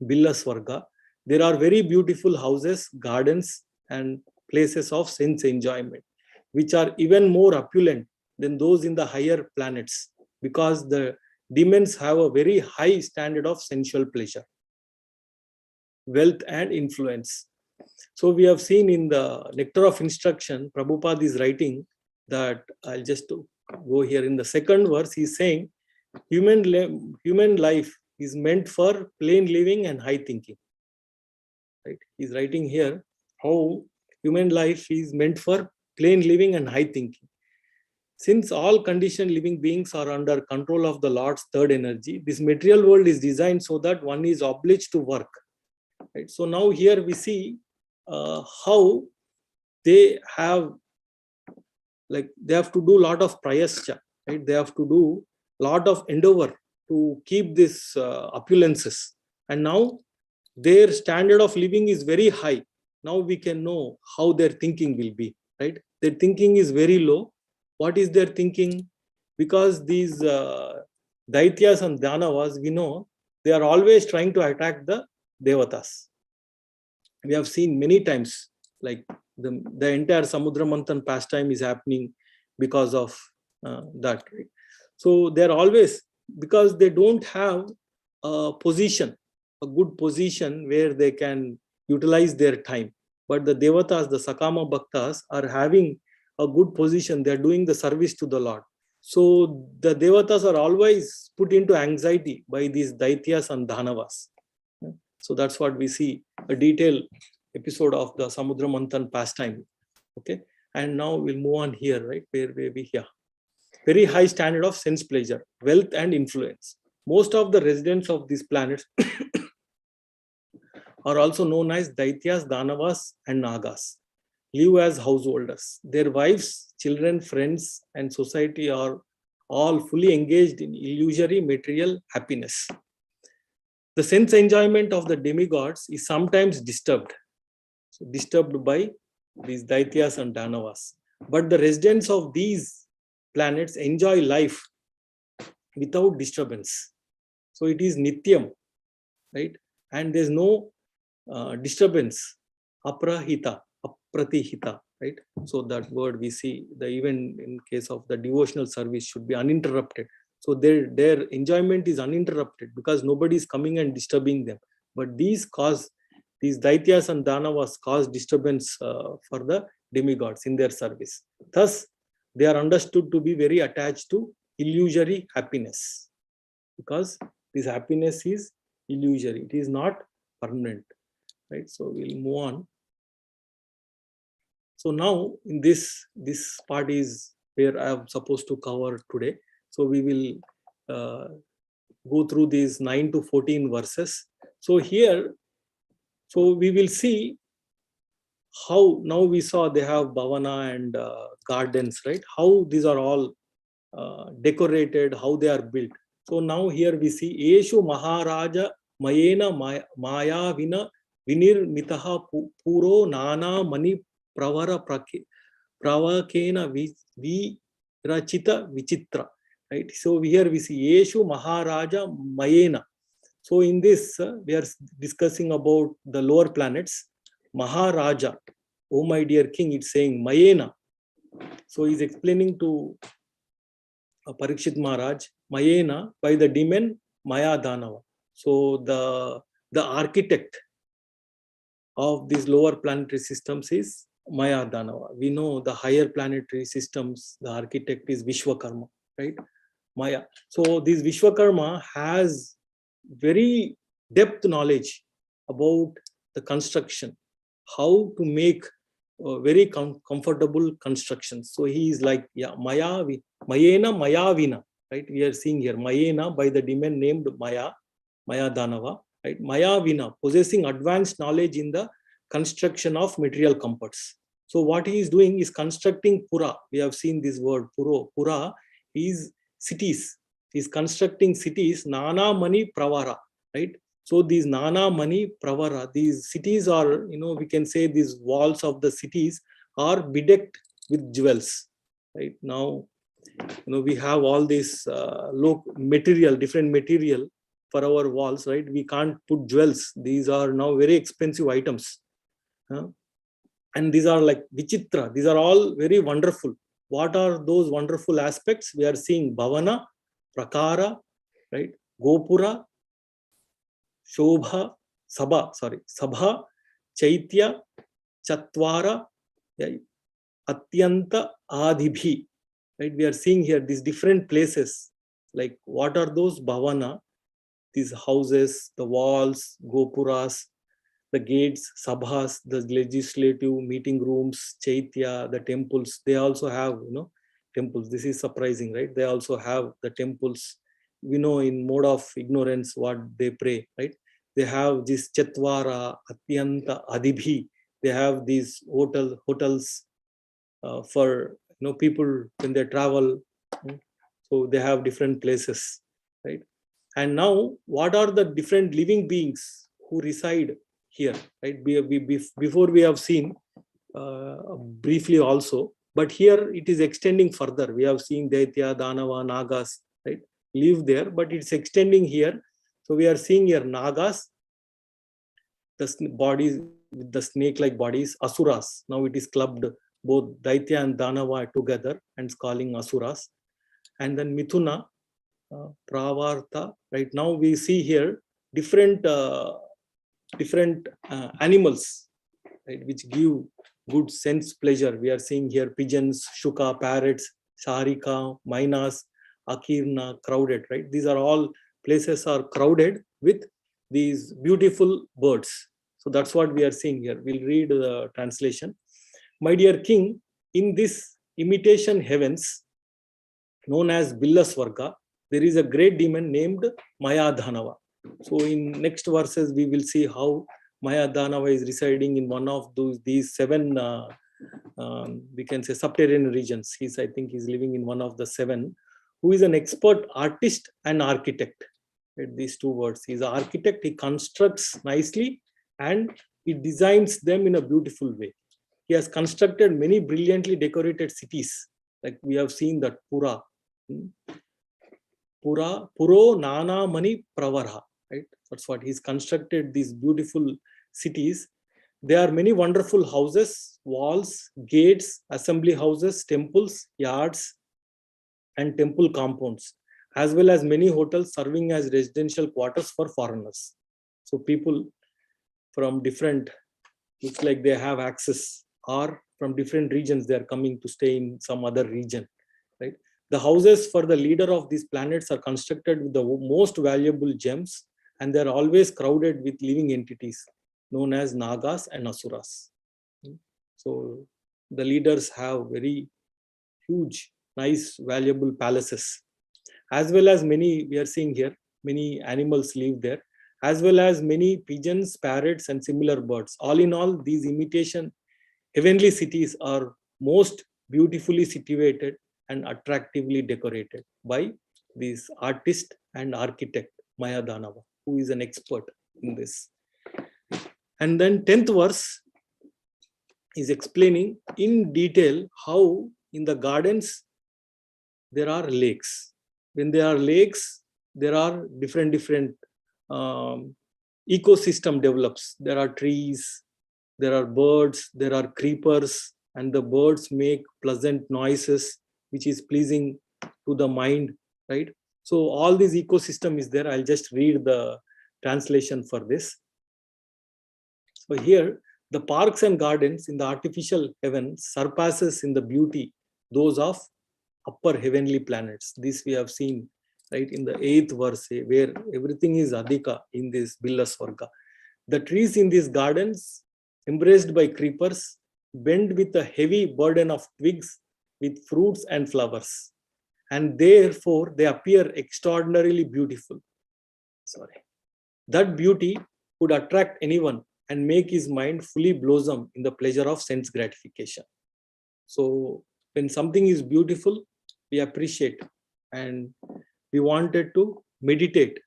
Billa Swarga, there are very beautiful houses, gardens, and places of sense enjoyment, which are even more opulent than those in the higher planets, because the demons have a very high standard of sensual pleasure, wealth, and influence. So we have seen in the Nectar of Instruction, Prabhupada is writing that, I'll just go here in the second verse, he's saying, human life is meant for plain living and high thinking. Right? He's writing here how human life is meant for plain living and high thinking. Since all conditioned living beings are under control of the Lord's third energy, this material world is designed so that one is obliged to work. right? So now here we see how they have to do a lot of prayascha, right? They have to do a lot of endeavor to keep this opulences, and now their standard of living is very high. Now we can know how their thinking will be, right? Their thinking is very low. What is their thinking? Because these Daityas and Dhanavas, we know they are always trying to attack the Devatas. We have seen many times, like the entire Samudra Manthan pastime is happening because of that. Right? So they're always, because they don't have a position, a good position where they can utilize their time. But the Devatas, the Sakama Bhaktas, are having a good position. They're doing the service to the Lord. So the Devatas are always put into anxiety by these Daityas and Dhanavas. So that's what we see, a detailed episode of the Samudra Manthan pastime. Okay, and now we'll move on here, right? Where we here. Very high standard of sense pleasure, wealth and influence. Most of the residents of these planets are also known as Daityas, Dhanavas, and Nagas. Live as householders. Their wives, children, friends, and society are all fully engaged in illusory material happiness. The sense enjoyment of the demigods is sometimes disturbed, disturbed by these Daityas and Dhanavas. But the residents of these planets enjoy life without disturbance. So it is Nityam, right? And there's no disturbance, aprahita, apratihita, right? So that word we see, even in case of the devotional service, should be uninterrupted. So their enjoyment is uninterrupted because nobody is coming and disturbing them. But these Daityas and Dhanavas cause disturbance for the demigods in their service. Thus, they are understood to be very attached to illusory happiness, because this happiness is illusory. It is not permanent, right? So we'll move on. So now in this part is where I am supposed to cover today. So we will go through these 9 to 14 verses. So here, so we will see how, now we saw they have bhavana and gardens, right? How these are all decorated, how they are built. So now here we see Eshu Maharaja Mayena Maya Vina Vinir Mitaha Puro Nana Mani Pravara Pravakena Virachita Vichitra. Right? So here we see Eshu Maharaja Mayena. So in this, we are discussing about the lower planets. Maharaja, oh my dear king, it's saying Mayena. So he's explaining to Parikshit Maharaj, Mayena, by the demon Maya Dhanava. So the architect of these lower planetary systems is Maya Dhanava. We know the higher planetary systems, the architect is Vishwakarma, right? Maya. So this Vishwakarma has very depth knowledge about the construction, how to make very comfortable constructions. So he is like, yeah, Mayena Mayavina, right? We are seeing here Mayena by the demon named Maya Dhanava, right? Mayavina, possessing advanced knowledge in the construction of material comforts. So what he is doing is constructing Pura. We have seen this word Pura is cities. He is constructing cities, Nana Mani Pravara, right? So these Nana Mani Pravara, these cities are, we can say these walls of the cities are bedecked with jewels, right? Now, we have all this different material for our walls, right? We can't put jewels. These are now very expensive items. And these are like Vichitra. These are all very wonderful. What are those wonderful aspects? We are seeing Bhavana, Prakara, right? Gopura, Shobha, Sabha, Chaitya, Chatvara, Atyanta, Adhibhi. Right? We are seeing here these different places. Like what are those? Bhavana, these houses, the walls, Gopuras, the gates, Sabhas, the legislative meeting rooms, Chaitya, the temples. They also have, temples. This is surprising, right? They also have the temples. We know in mode of ignorance what they pray, right? They have this Chatvara, Atyanta, Adibhi. They have these hotels for people when they travel. So they have different places, right? And now, what are the different living beings who reside here, right? Before we have seen briefly also, but here it is extending further. We have seen Daitya, Danava, Nagas, right, live there, but it's extending here. So we are seeing here Nagas, the bodies with the snake-like bodies, Asuras. Now it is clubbed, both Daitya and Danava together, and calling Asuras. And then Mithuna, Pravarta. Right now we see here different animals, right, which give good sense pleasure. We are seeing here pigeons, shuka, parrots, sarika, minas, akirna, crowded, right? These are all places are crowded with these beautiful birds. So that's what we are seeing here. We'll read the translation. My dear king, in this imitation heavens known as Billaswarga, there is a great demon named Maya Dhanava. So in next verses, we will see how Maya Dhanava is residing in one of these 7, we can say, subterranean regions. I think he's living in one of the 7, who is an expert artist and architect. Right, these 2 words. He's an architect. He constructs nicely and he designs them in a beautiful way. He has constructed many brilliantly decorated cities, like we have seen that Pura. Puro Nana Mani Pravarha, right? That's what he's constructed, these beautiful cities. There are many wonderful houses, walls, gates, assembly houses, temples, yards, and temple compounds, as well as many hotels serving as residential quarters for foreigners. So people from different, looks like they have access, or from different regions, they are coming to stay in some other region, right? The houses for the leader of these planets are constructed with the most valuable gems, and they're always crowded with living entities known as Nagas and Asuras. So the leaders have very huge, nice, valuable palaces, as well as many, we are seeing here, many animals live there, as well as many pigeons, parrots, and similar birds. All in all, these imitation heavenly cities are most beautifully situated and attractively decorated by this artist and architect Maya Dhanava, who is an expert in this. And then 10th verse is explaining in detail how in the gardens there are lakes. When there are lakes, there are different ecosystem develops. There are trees, there are birds, there are creepers, and the birds make pleasant noises, which is pleasing to the mind, right? So all this ecosystem is there. I'll just read the translation for this. So here, the parks and gardens in the artificial heaven surpasses in the beauty those of upper heavenly planets. This we have seen, right, in the 8th verse, where everything is Adhika in this Billaswarga. The trees in these gardens, embraced by creepers, bend with a heavy burden of twigs with fruits and flowers, and therefore they appear extraordinarily beautiful. That beauty could attract anyone and make his mind fully blossom in the pleasure of sense gratification. So when something is beautiful, we appreciate and we wanted to meditate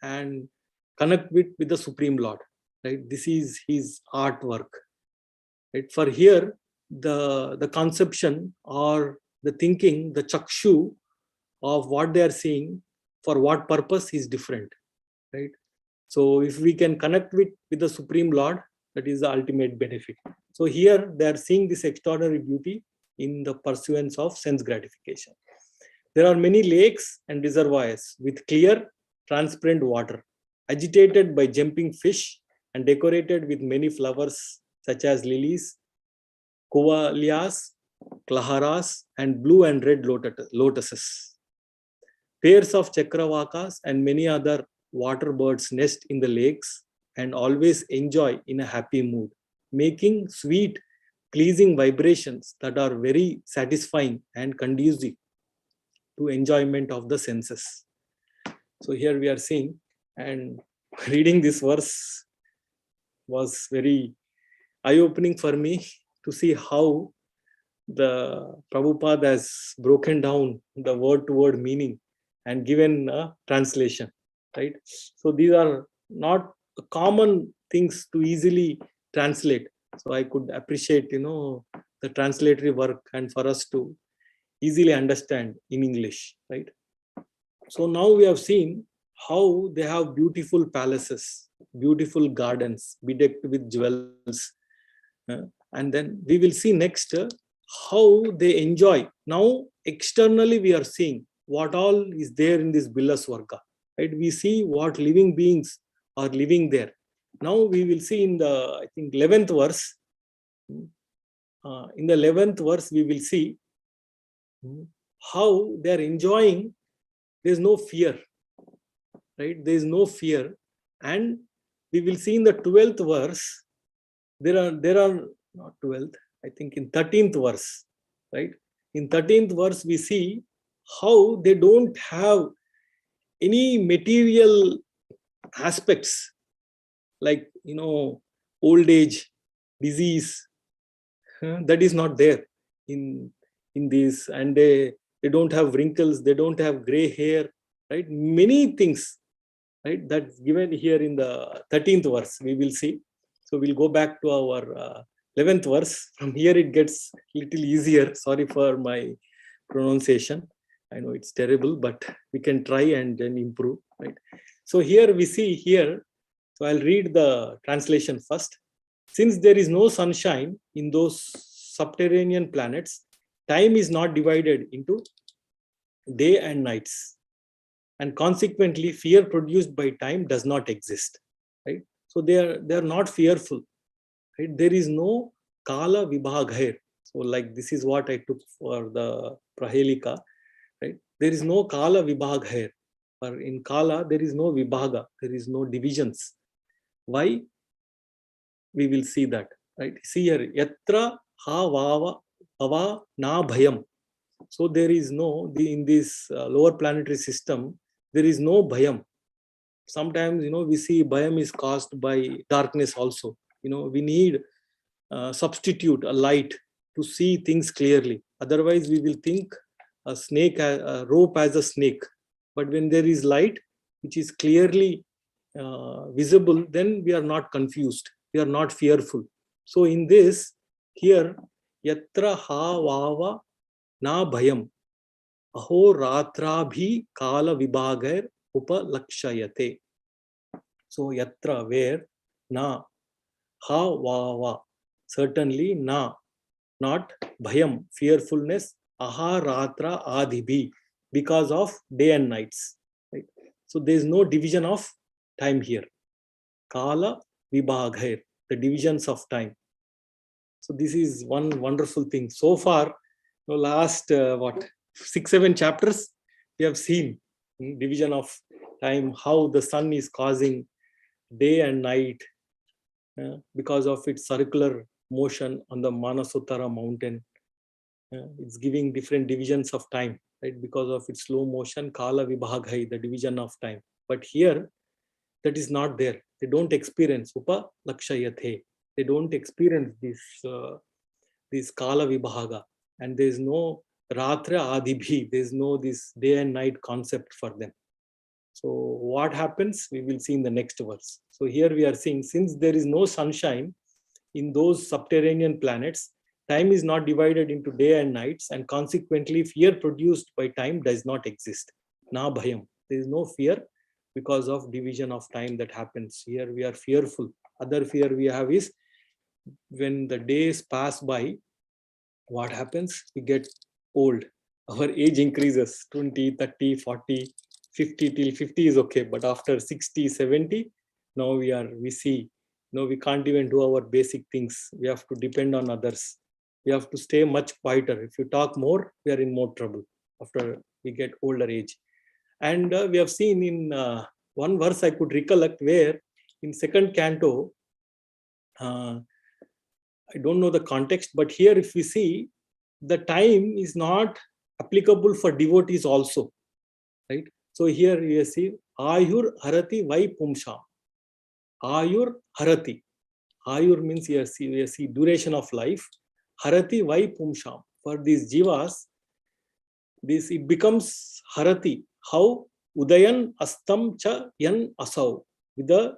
and connect with the Supreme Lord, right? This is his artwork, right? For here, the conception or the thinking, the chakshu of what they are seeing, for what purpose is different, right? So if we can connect with the Supreme Lord, that is the ultimate benefit. So here they are seeing this extraordinary beauty in the pursuance of sense gratification. There are many lakes and reservoirs with clear, transparent water, agitated by jumping fish and decorated with many flowers such as lilies, kovalias, klaharas, and blue and red lotuses. Pairs of chakravakas and many other water birds nest in the lakes and always enjoy in a happy mood, making sweet, pleasing vibrations that are very satisfying and conducive to enjoyment of the senses. So here we are seeing, and reading this verse was very eye-opening for me to see how the Prabhupada has broken down the word-to-word meaning and given a translation, right? So these are not common things to easily translate. So I could appreciate, the translatory work and for us to easily understand in English, right? So now we have seen how they have beautiful palaces, beautiful gardens bedecked with jewels. And then we will see next how they enjoy. Now externally we are seeing what all is there in this Bilaswarga, right? We see what living beings are living there. Now we will see in the, I think, 11th verse. In the 11th verse, we will see how they are enjoying. There is no fear, right? There is no fear. And we will see in the 12th verse, there are not 12th, I think in 13th verse, right? In 13th verse, we see how they don't have any material aspects like, old age, disease, that is not there in this. And they don't have wrinkles, they don't have gray hair, right? Many things, right? That's given here in the 13th verse, we will see. So we'll go back to our 11th verse. From here it gets a little easier. Sorry for my pronunciation. I know it's terrible, but we can try and then improve, right? So here we see here, so I'll read the translation first. Since there is no sunshine in those subterranean planets, time is not divided into day and nights. And consequently, fear produced by time does not exist, right? So they are not fearful, right? There is no kala vibhagha. So like this is what I took for the Prahelika, right? There is no kala vibhagha. Or in kala, there is no vibhaga, there is no divisions. Why? We will see that, right? See here, yatra ha vava ava na bhayam. So there is no, in this lower planetary system, there is no bhayam. Sometimes, we see bhayam is caused by darkness also. We need substitute, a light to see things clearly. Otherwise, we will think a snake, a rope as a snake. But when there is light, which is clearly visible, then we are not confused. We are not fearful. So in this, here, yatra ha vava na bhayam aho ratra bhi kala vibhagir upalakshayate. So yatra, where, na, ha vava, certainly, na, not, bhayam, fearfulness, aha ratra adibhi, because of day and nights, right? So there is no division of time here. Kala vibhagir, the divisions of time. So this is one wonderful thing. So far, last 6-7 chapters, we have seen division of time, how the sun is causing day and night because of its circular motion on the Manasotara mountain. It's giving different divisions of time, right? Because of its slow motion, kala vibhagai, the division of time. But here, that is not there. They don't experience upa lakshayate. They don't experience this kala vibhaga, and there is no ratra adibhi. There is no this day and night concept for them. So what happens? We will see in the next verse. So here we are seeing, since there is no sunshine in those subterranean planets, time is not divided into day and nights, and consequently, fear produced by time does not exist. Na bhayam. There is no fear because of division of time that happens. Here we are fearful. Other fear we have is when the days pass by, what happens? We get old. Our age increases 20, 30, 40, 50 till 50 is okay. But after 60, 70, now we see, we can't even do our basic things. We have to depend on others. We have to stay much quieter. If you talk more, we are in more trouble after we get older age. And we have seen in one verse I could recollect where in 2nd canto, I don't know the context, but here if we see, the time is not applicable for devotees also, right? So here you see, Ayur Harati Vai Pumsham. Ayur Harati. Ayur means you see duration of life. Harati Vai Pumsham. For these jivas, this it becomes Harati. How? Udayan Astam Cha Yan Asau. With the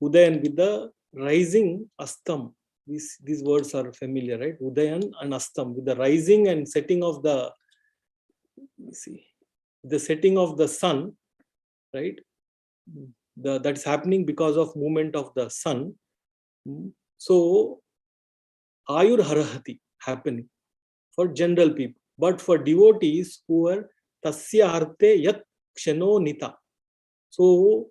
Udayan, with the rising Astam. These words are familiar, right? Udayan and Astam. With the rising and setting of the, the setting of the sun, right? That is happening because of movement of the sun. So Ayur Harahati happening for general people, but for devotees who are Tasya Arte Yat Kshano Nita. So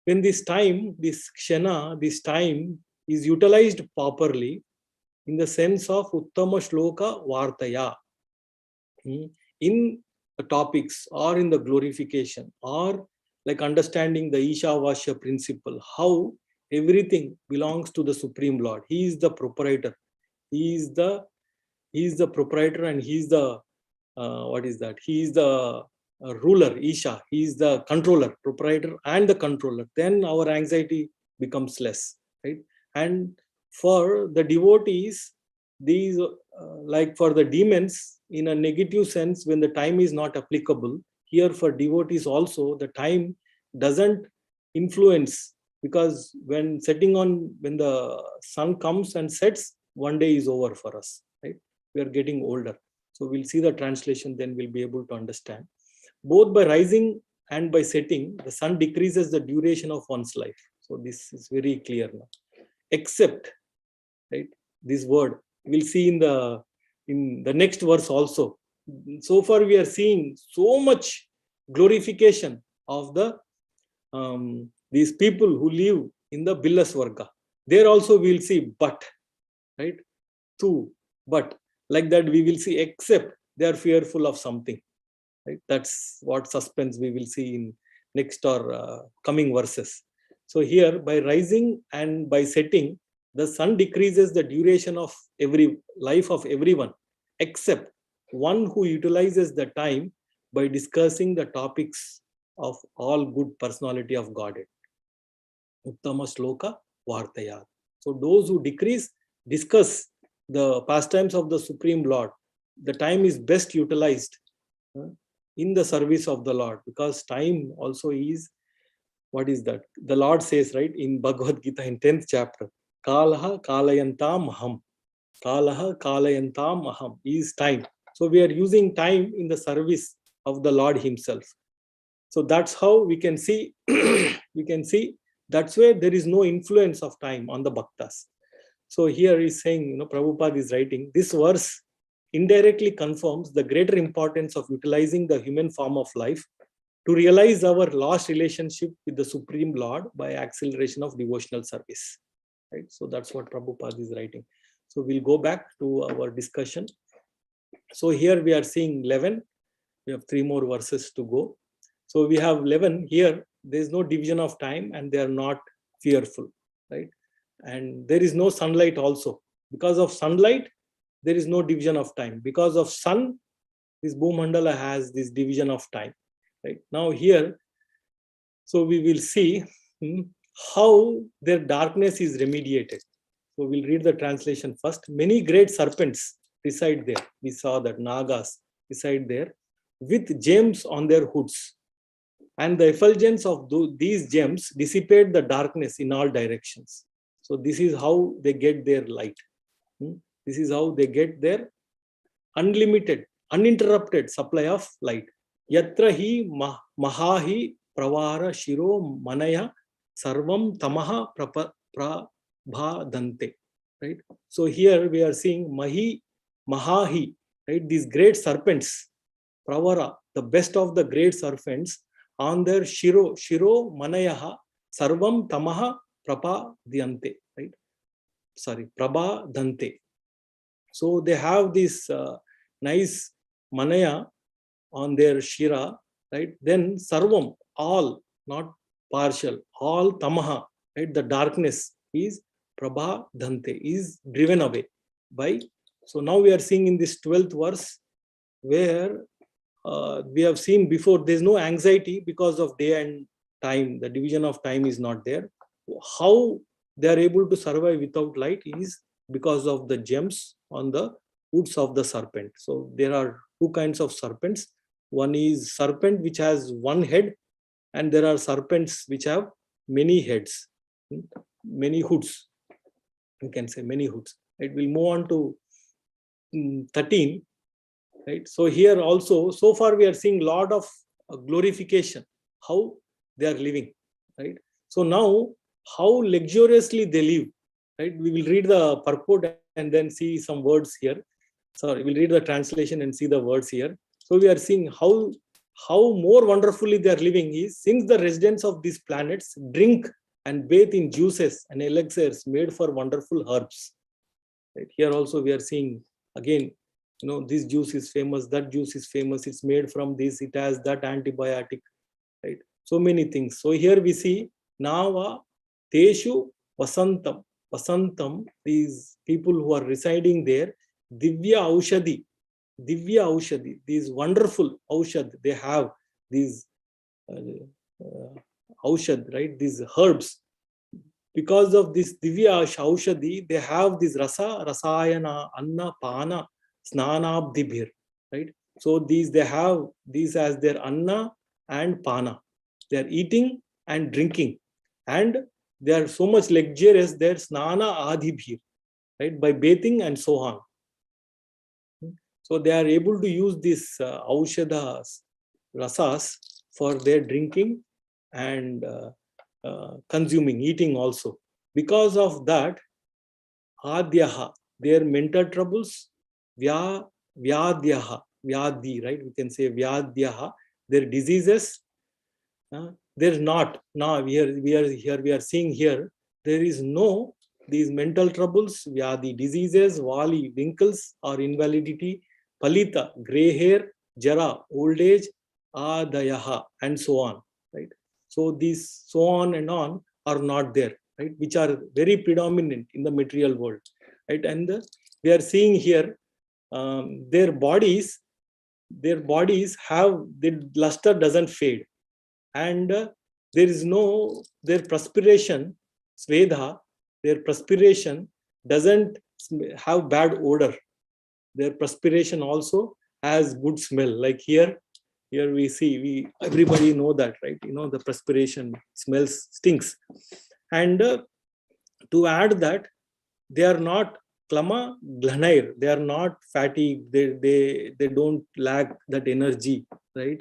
when this time, this Kshana, this time is utilized properly in the sense of Uttama Shloka Vartaya, in the topics or in the glorification or like understanding the Isha Vasya principle, how everything belongs to the Supreme Lord. He is the proprietor. He is the proprietor, and he is the what is that? He is the ruler, Isha. He is the controller, proprietor and the controller. Then our anxiety becomes less, right? And for the devotees, these like for the demons, in a negative sense, when the time is not applicable, here for devotees also, the time doesn't influence, because when the sun comes and sets, one day is over for us, right? We are getting older. So we'll see the translation, then we'll be able to understand. Both by rising and by setting, the sun decreases the duration of one's life. So this is very clear now. Except, right, this word we'll see in the next verse also. So far we are seeing so much glorification of the these people who live in the Billasvarga. There also we'll see but, right? Tu, but, like that we will see except they are fearful of something, right? That's what suspense we will see in next or coming verses. So here, by rising and by setting, the sun decreases the duration of every life of everyone, except one who utilizes the time by discussing the topics of all good personality of Godhead. Uttama Shloka Vartaya. So those who discuss the pastimes of the Supreme Lord, the time is best utilized in the service of the Lord, because time also is, what is that? The Lord says, right, in Bhagavad Gita in 10th chapter, Kalaha Kalayantam Aham. Kalaha Kalayantam Aham is time. So we are using time in the service of the Lord himself. So that's how we can see, that's where there is no influence of time on the bhaktas. So here he's saying, Prabhupada is writing, this verse indirectly confirms the greater importance of utilizing the human form of life to realize our lost relationship with the Supreme Lord by acceleration of devotional service. Right? So that's what Prabhupada is writing. So we'll go back to our discussion. So here we are seeing 11. We have 3 more verses to go. So we have 11 here. There is no division of time and they are not fearful, right? And there is no sunlight also. Because of sunlight, there is no division of time. Because of sun, this Bhumandala has this division of time. Right? Now here, so we will see how their darkness is remediated. So we'll read the translation first. Many great serpents reside there. We saw that Nagas reside there with gems on their hoods. And the effulgence of these gems dissipate the darkness in all directions. So this is how they get their light. This is how they get their unlimited, uninterrupted supply of light. Yatra hi mahahi pravara shiro manaya sarvam tamaha prabhadante. Right? So here we are seeing mahahi, right? These great serpents, pravara, the best of the great serpents, on their shiro manayaha sarvam tamaha prabhadante, right? Sorry, prabhadante. So they have this nice manaya on their shira, right? Then sarvam, all, not partial, all tamaha, right? The darkness is prabhadante, is driven away by. So now we are seeing in this 12th verse where we have seen before, there is no anxiety because of day and time. The division of time is not there. how they are able to survive without light is because of the gems on the hoods of the serpent. So there are two kinds of serpents. One is serpent which has one head, and there are serpents which have many heads, many hoods. You can say many hoods. It will move on to 13. Right. So here also, so far we are seeing lot of glorification, how they are living. Right. So now, how luxuriously they live. Right. We will read the purport and then see some words here. Sorry, we'll read the translation and see the words here. So we are seeing how more wonderfully they are living is, since the residents of these planets drink and bathe in juices and elixirs made for wonderful herbs. Right. Here also we are seeing again, this juice is famous, that juice is famous, it's made from this, it has that antibiotic, right? So many things. So here we see Nava Teshu Vasantam, these people who are residing there, Divya Aushadhi, these wonderful Aushad, they have these Aushad, right? These herbs. Because of this Divya Aushadhi, they have this Rasayana, Anna, Pana, Snanabdibhir, right? So they have these as their Anna and Pana. They are eating and drinking, and they are so much luxurious, their Snana Adhibhir, right? By bathing and so on. So they are able to use these Aushadas, Rasas for their drinking and consuming, eating also. Because of that, Adhyaha, their mental troubles, Vyadhyaha, Vyadhi, right? We can say Vyadhyaha, their diseases. There's not. Now we are seeing here, there is no these mental troubles, Vyadhi, diseases, Vali, wrinkles or invalidity, Palita, gray hair, Jara, old age, Adayaha, and so on, right? So these so on and on are not there, right? Which are very predominant in the material world, right? And we are seeing here their bodies have, the luster doesn't fade, and there is no, their perspiration, Svedha, their perspiration doesn't have bad odor. Their perspiration also has good smell. Like here we see, everybody know that, right? The perspiration smells, stinks. And to add that, they are not klama glanair, they are not fatigued, they don't lack that energy, right?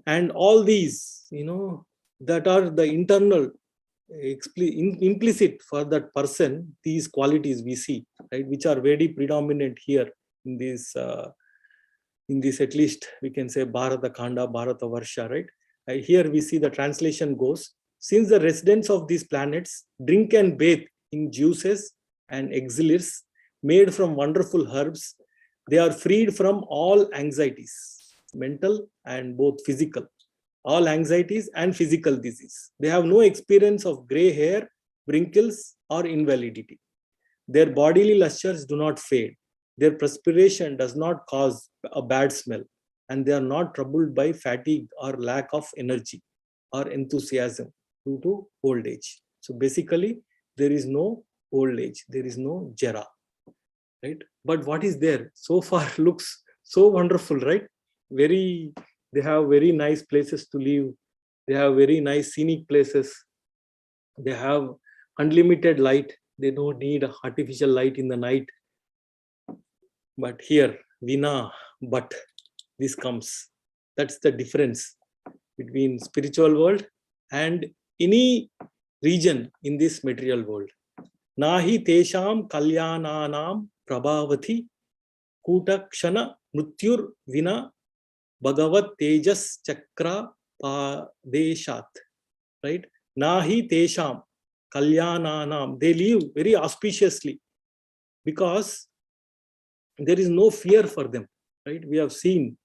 And all these, that are the internal implicit for that person, these qualities we see, right, which are very predominant here in this at least we can say Bharata Khanda, Bharata Varsha, right? Here we see the translation goes, since the residents of these planets drink and bathe in juices and elixirs made from wonderful herbs, they are freed from all anxieties, mental and both physical, all anxieties and physical disease. They have no experience of gray hair, wrinkles or invalidity. Their bodily lusters do not fade. Their perspiration does not cause a bad smell, and they are not troubled by fatigue or lack of energy or enthusiasm due to old age. So basically, there is no old age, there is no jara, right? But what is there so far looks so wonderful, right? They have very nice places to live. They have very nice scenic places. They have unlimited light. They don't need artificial light in the night. But here, Vina, but this comes. That's the difference between spiritual world and any region in this material world. Nahi tesham kalyananam prabhavati kutakshana mrutyur vina bhagavat tejas chakra padeshat. Right? Nahi tesham kalyananam. They live very auspiciously because there is no fear for them, right? We have seen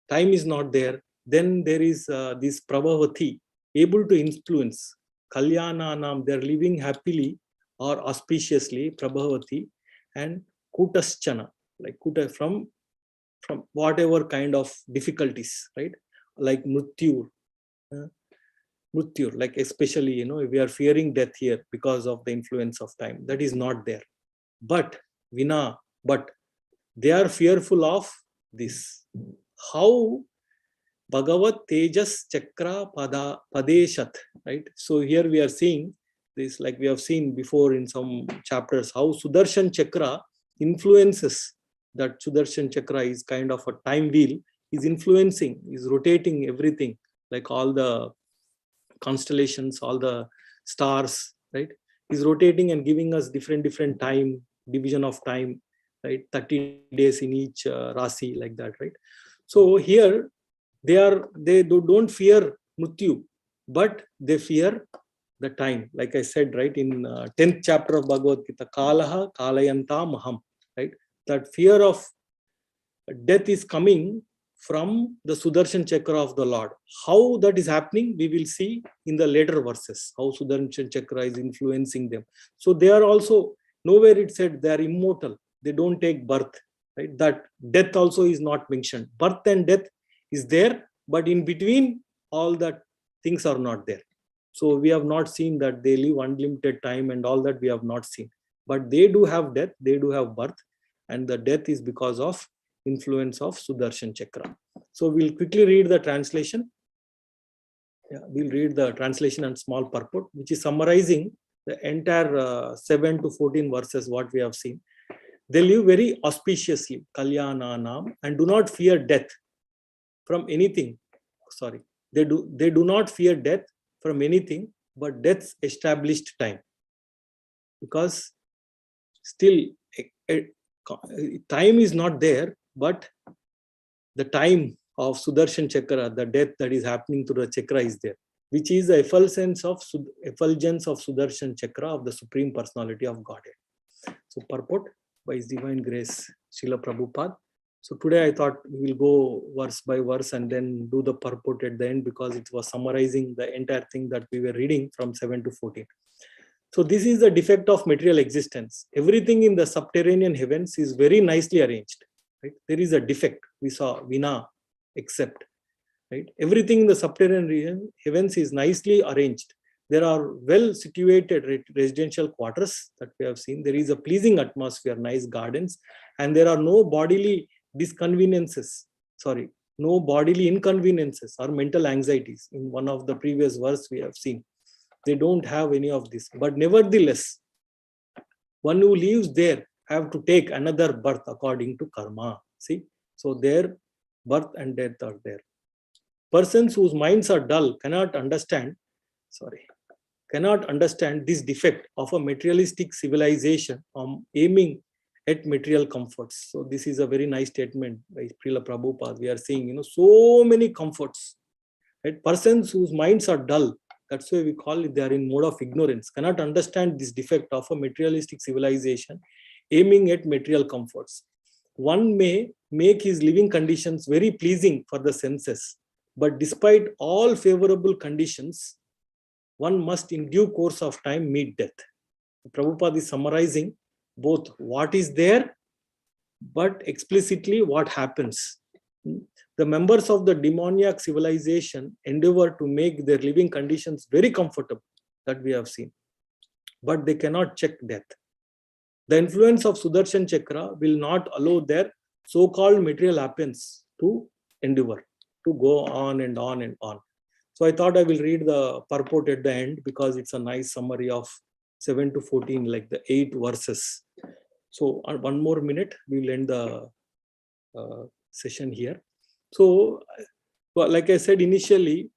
time is not there. Then there is this Prabhavati, able to influence. Kalyananam, they are living happily or auspiciously, Prabhavati, and Kutaschana, like Kuta, from whatever kind of difficulties, right? Like Mrityu. Mrityu, like especially, we are fearing death here because of the influence of time. That is not there. But Vina, but they are fearful of this. How Bhagavat Tejas Chakra Padeshat, right? So here we are seeing this, like we have seen before in some chapters, how Sudarshan Chakra influences. That Sudarshan Chakra is kind of a time wheel, is influencing, is rotating everything, like all the constellations, all the stars, right? Is rotating and giving us different time, division of time, right? 30 days in each rasi, like that, right? So here they don't fear Mrityu, but they fear the time. Like I said, right, in 10th chapter of Bhagavad Gita, Kalaha Kalayanta Maham, right? That fear of death is coming from the Sudarshan Chakra of the Lord. How that is happening, we will see in the later verses, how Sudarshan Chakra is influencing them. So they are also, nowhere it said they are immortal, they don't take birth, right? That death also is not mentioned. Birth and death is there, but in between, all that things are not there. So we have not seen that they live unlimited time and all that we have not seen. But they do have death, they do have birth, and the death is because of influence of Sudarshan Chakra. So we'll quickly read the translation. Yeah, we'll read the translation and small purport, which is summarizing the entire 7 to 14 verses what we have seen. They live very auspiciously, Kalyananam, and do not fear death from anything. Sorry, they do not fear death from anything but death's established time. Because still time is not there, but the time of Sudarshan Chakra, the death that is happening to the chakra is there, which is the effulgence of Sudarshan Chakra of the Supreme Personality of Godhead. So purport by His Divine Grace, Srila Prabhupada. So today I thought we will go verse by verse and then do the purport at the end, because it was summarizing the entire thing that we were reading from 7 to 14. So this is the defect of material existence. Everything in the subterranean heavens is very nicely arranged. Right? There is a defect. We saw Vina, except. Right? Everything in the subterranean heavens is nicely arranged. There are well situated residential quarters that we have seen. There is a pleasing atmosphere, nice gardens, and there are no bodily inconveniences or mental anxieties. In one of the previous verse we have seen, they don't have any of this. But nevertheless, one who lives there have to take another birth according to karma. See, so their birth and death are there. Persons whose minds are dull cannot understand this defect of a materialistic civilization aiming at material comforts. So this is a very nice statement by Srila Prabhupada. We are seeing, so many comforts. Right? Persons whose minds are dull, that's why we call it, they are in mode of ignorance, cannot understand this defect of a materialistic civilization aiming at material comforts. One may make his living conditions very pleasing for the senses, but despite all favorable conditions, one must in due course of time meet death. Prabhupada is summarizing both what is there, but explicitly what happens. The members of the demoniac civilization endeavor to make their living conditions very comfortable, that we have seen, but they cannot check death. The influence of Sudarshan Chakra will not allow their so-called material happens to endeavor, to go on and on and on. So I thought I will read the purport at the end, because it's a nice summary of 7 to 14, like the 8 verses. So one more minute, we will end the session here. So, like I said initially,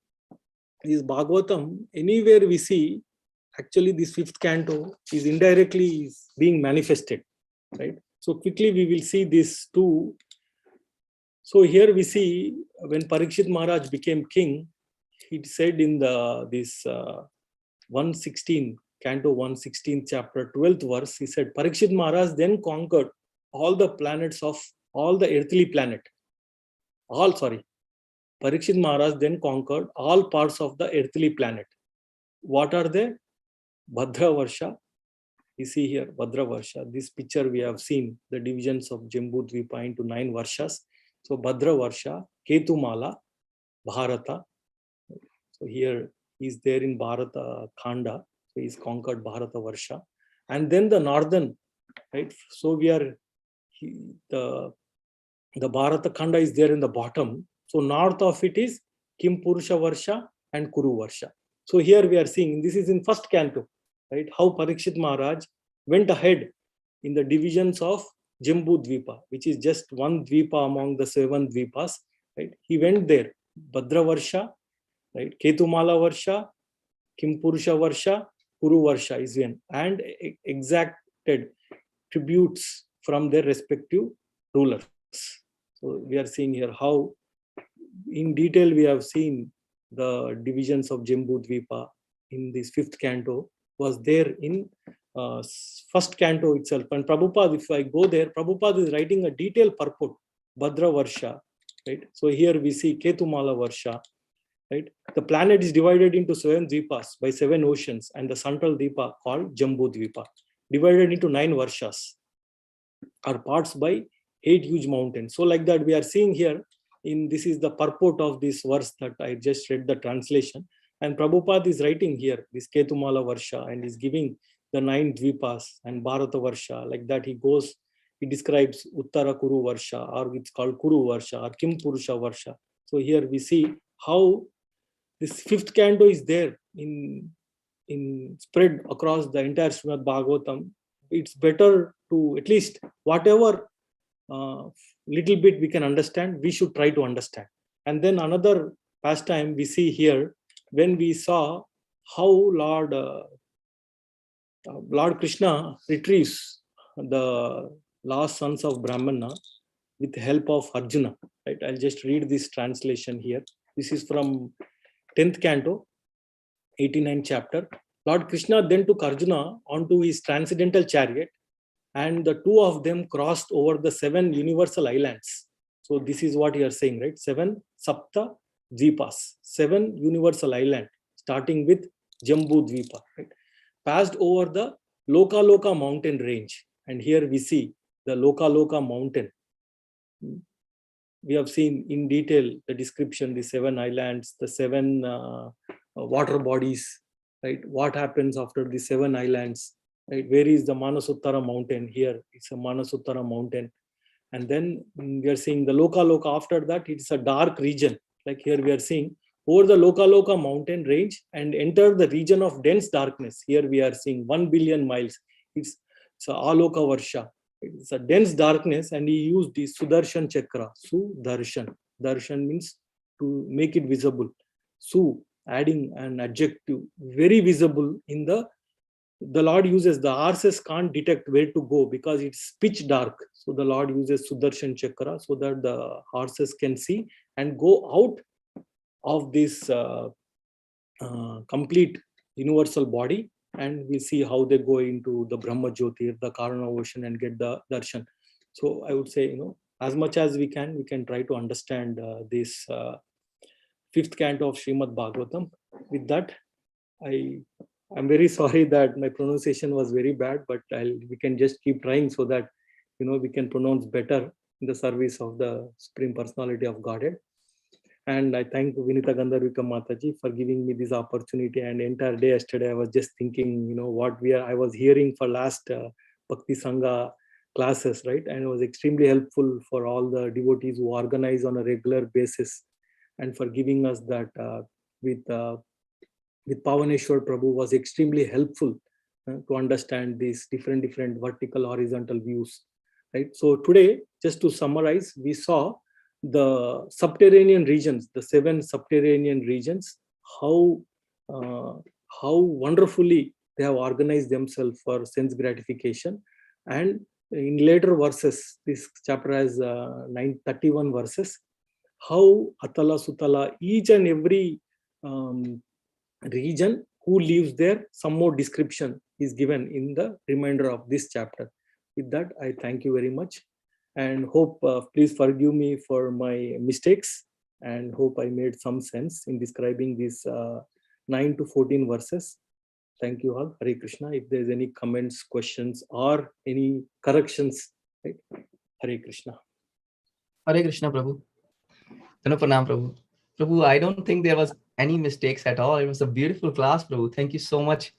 this Bhagavatam, anywhere we see, actually this 5th canto is indirectly being manifested, right? So quickly we will see this too. So here we see when Parikshit Maharaj became king, he said in this 116, canto 116, chapter 12th verse, he said, Parikshit Maharaj then conquered all the planets of all the earthly planet. Parikshit Maharaj then conquered all parts of the earthly planet. What are they? Bhadra Varsha. You see here, Bhadra Varsha. This picture we have seen, the divisions of Jambu Dvipa into 9 Varshas. So Bhadra Varsha, Ketumala, Bharata. So here is there in Bharata Khanda. So he's conquered Bharata Varsha. And then the northern, right? So we are, the Bharata Khanda is there in the bottom. So north of it is Kim Purusha Varsha and Kuru Varsha. So here we are seeing, this is in first canto, right? How Parikshit Maharaj went ahead in the divisions of Jambu Dvipa, which is just one Dvipa among the 7 Dvipas, right? He went there, Bhadra Varsha, right? Ketumala Varsha, Kim Purusha Varsha, Kuru Varsha is when, and exacted tributes from their respective rulers. So we are seeing here how in detail we have seen the divisions of Jambu Dvipa in this 5th canto was there in first canto itself. And Prabhupada, if I go there, Prabhupada is writing a detailed purport, Bhadra Varsha, right? So here we see Ketumala Varsha, right? The planet is divided into 7 Dvipas by 7 oceans, and the central Dvipa called Jambu Dvipa, divided into 9 Varshas, are parts by 8 huge mountains. So like that we are seeing here, in this is the purport of this verse that I just read the translation. And Prabhupada is writing here, this Ketumala Varsha, and is giving the 9 Dvipas and Bharata Varsha. Like that he goes, he describes Uttara Kuru Varsha, or it's called Kuru Varsha, or Kim Purusha Varsha. So here we see how this 5th canto is there in spread across the entire Srimad Bhagavatam. It's better to at least whatever little bit we can understand, we should try to understand. And then another pastime we see here, when we saw how Lord Krishna retrieves the lost sons of Brahmana with the help of Arjuna. Right? I'll just read this translation here. This is from 10th canto, 89th chapter. Lord Krishna then took Arjuna onto his transcendental chariot, and the 2 of them crossed over the 7 universal islands. So this is what you are saying, right? 7 Sapta Dvipas, 7 universal island, starting with Jambu Dvipa, right? Passed over the Loka Loka mountain range. And here we see the Loka Loka mountain. We have seen in detail the description, the 7 islands, the 7 water bodies, right? What happens after the 7 islands, right? Where is the Manasuttara mountain? Here it's a Manasuttara mountain. And then we are seeing the Loka Loka. After that, it's a dark region. Like here we are seeing over the Loka Loka mountain range and enter the region of dense darkness. Here we are seeing 1 billion miles. It's a Aloka Varsha. It's a dense darkness, and he used the Sudarshan Chakra. Sudarshan. Darshan means to make it visible. Su, adding an adjective, very visible in the Lord uses, the horses can't detect where to go because it's pitch dark. So the Lord uses Sudarshan Chakra so that the horses can see and go out of this complete universal body, and we see how they go into the Brahma Jyoti, the Karana ocean, and get the darshan. So I would say, as much as we can try to understand this 5th canto of Srimad Bhagavatam. With that, I'm very sorry that my pronunciation was very bad, but we can just keep trying so that we can pronounce better in the service of the Supreme Personality of Godhead. And I thank Vinita Gandharvika Mataji for giving me this opportunity. And the entire day yesterday, I was just thinking, what I was hearing for last Bhakti Sangha classes, right? And it was extremely helpful for all the devotees who organize on a regular basis, and for giving us that with Pavaneshwar Prabhu was extremely helpful to understand these different vertical, horizontal views, right? So today, just to summarize, we saw the subterranean regions, the 7 subterranean regions, how wonderfully they have organized themselves for sense gratification. And in later verses, this chapter has 31 verses, how Atala Sutala, each and every region who lives there, some more description is given in the remainder of this chapter. With that, I thank you very much, and hope please forgive me for my mistakes, and hope I made some sense in describing these 9 to 14 verses. Thank you all. Hare Krishna. If there's any comments, questions, or any corrections, right? Hare Krishna. Hare Krishna, Prabhu. Pranam, Prabhu. Prabhu, I don't think there was any mistakes at all. It was a beautiful class, Prabhu. Thank you so much.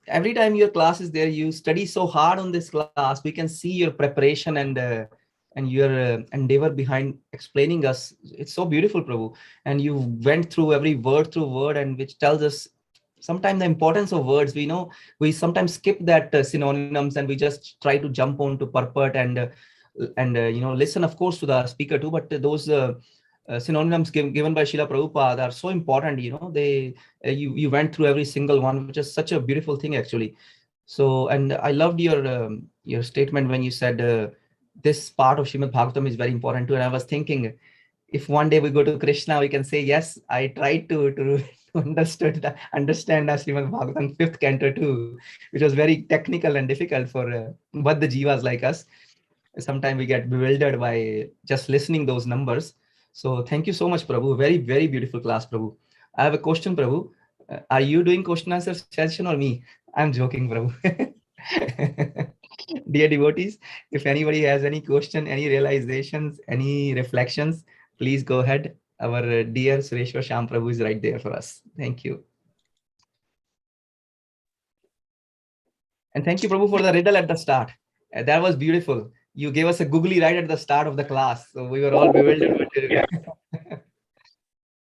Every time your class is there, you study so hard on this class. We can see your preparation and your endeavor behind explaining us. It's so beautiful, Prabhu. And you went through every word through word, and which tells us sometimes the importance of words. We know we sometimes skip that synonyms, and we just try to jump on to purport and listen, of course, to the speaker too. But those synonyms given by Srila Prabhupada are so important. You went through every single one, which is such a beautiful thing, actually. So, and I loved your statement when you said this part of Srimad Bhagavatam is very important too. And I was thinking, if one day we go to Krishna, we can say, yes, I tried to understand Srimad Bhagavatam 5th canto too, which was very technical and difficult for Bhadra Jivas like us. Sometimes we get bewildered by just listening those numbers. So thank you so much, Prabhu. Very, very beautiful class, Prabhu. I have a question, Prabhu. Are you doing question answer session or me? I'm joking, Prabhu. Dear devotees, if anybody has any question, any realizations, any reflections, please go ahead. Our dear Sureswar Shyam Prabhu is right there for us. Thank you. And thank you, Prabhu, for the riddle at the start. That was beautiful. You gave us a googly right at the start of the class. So we were all bewildered.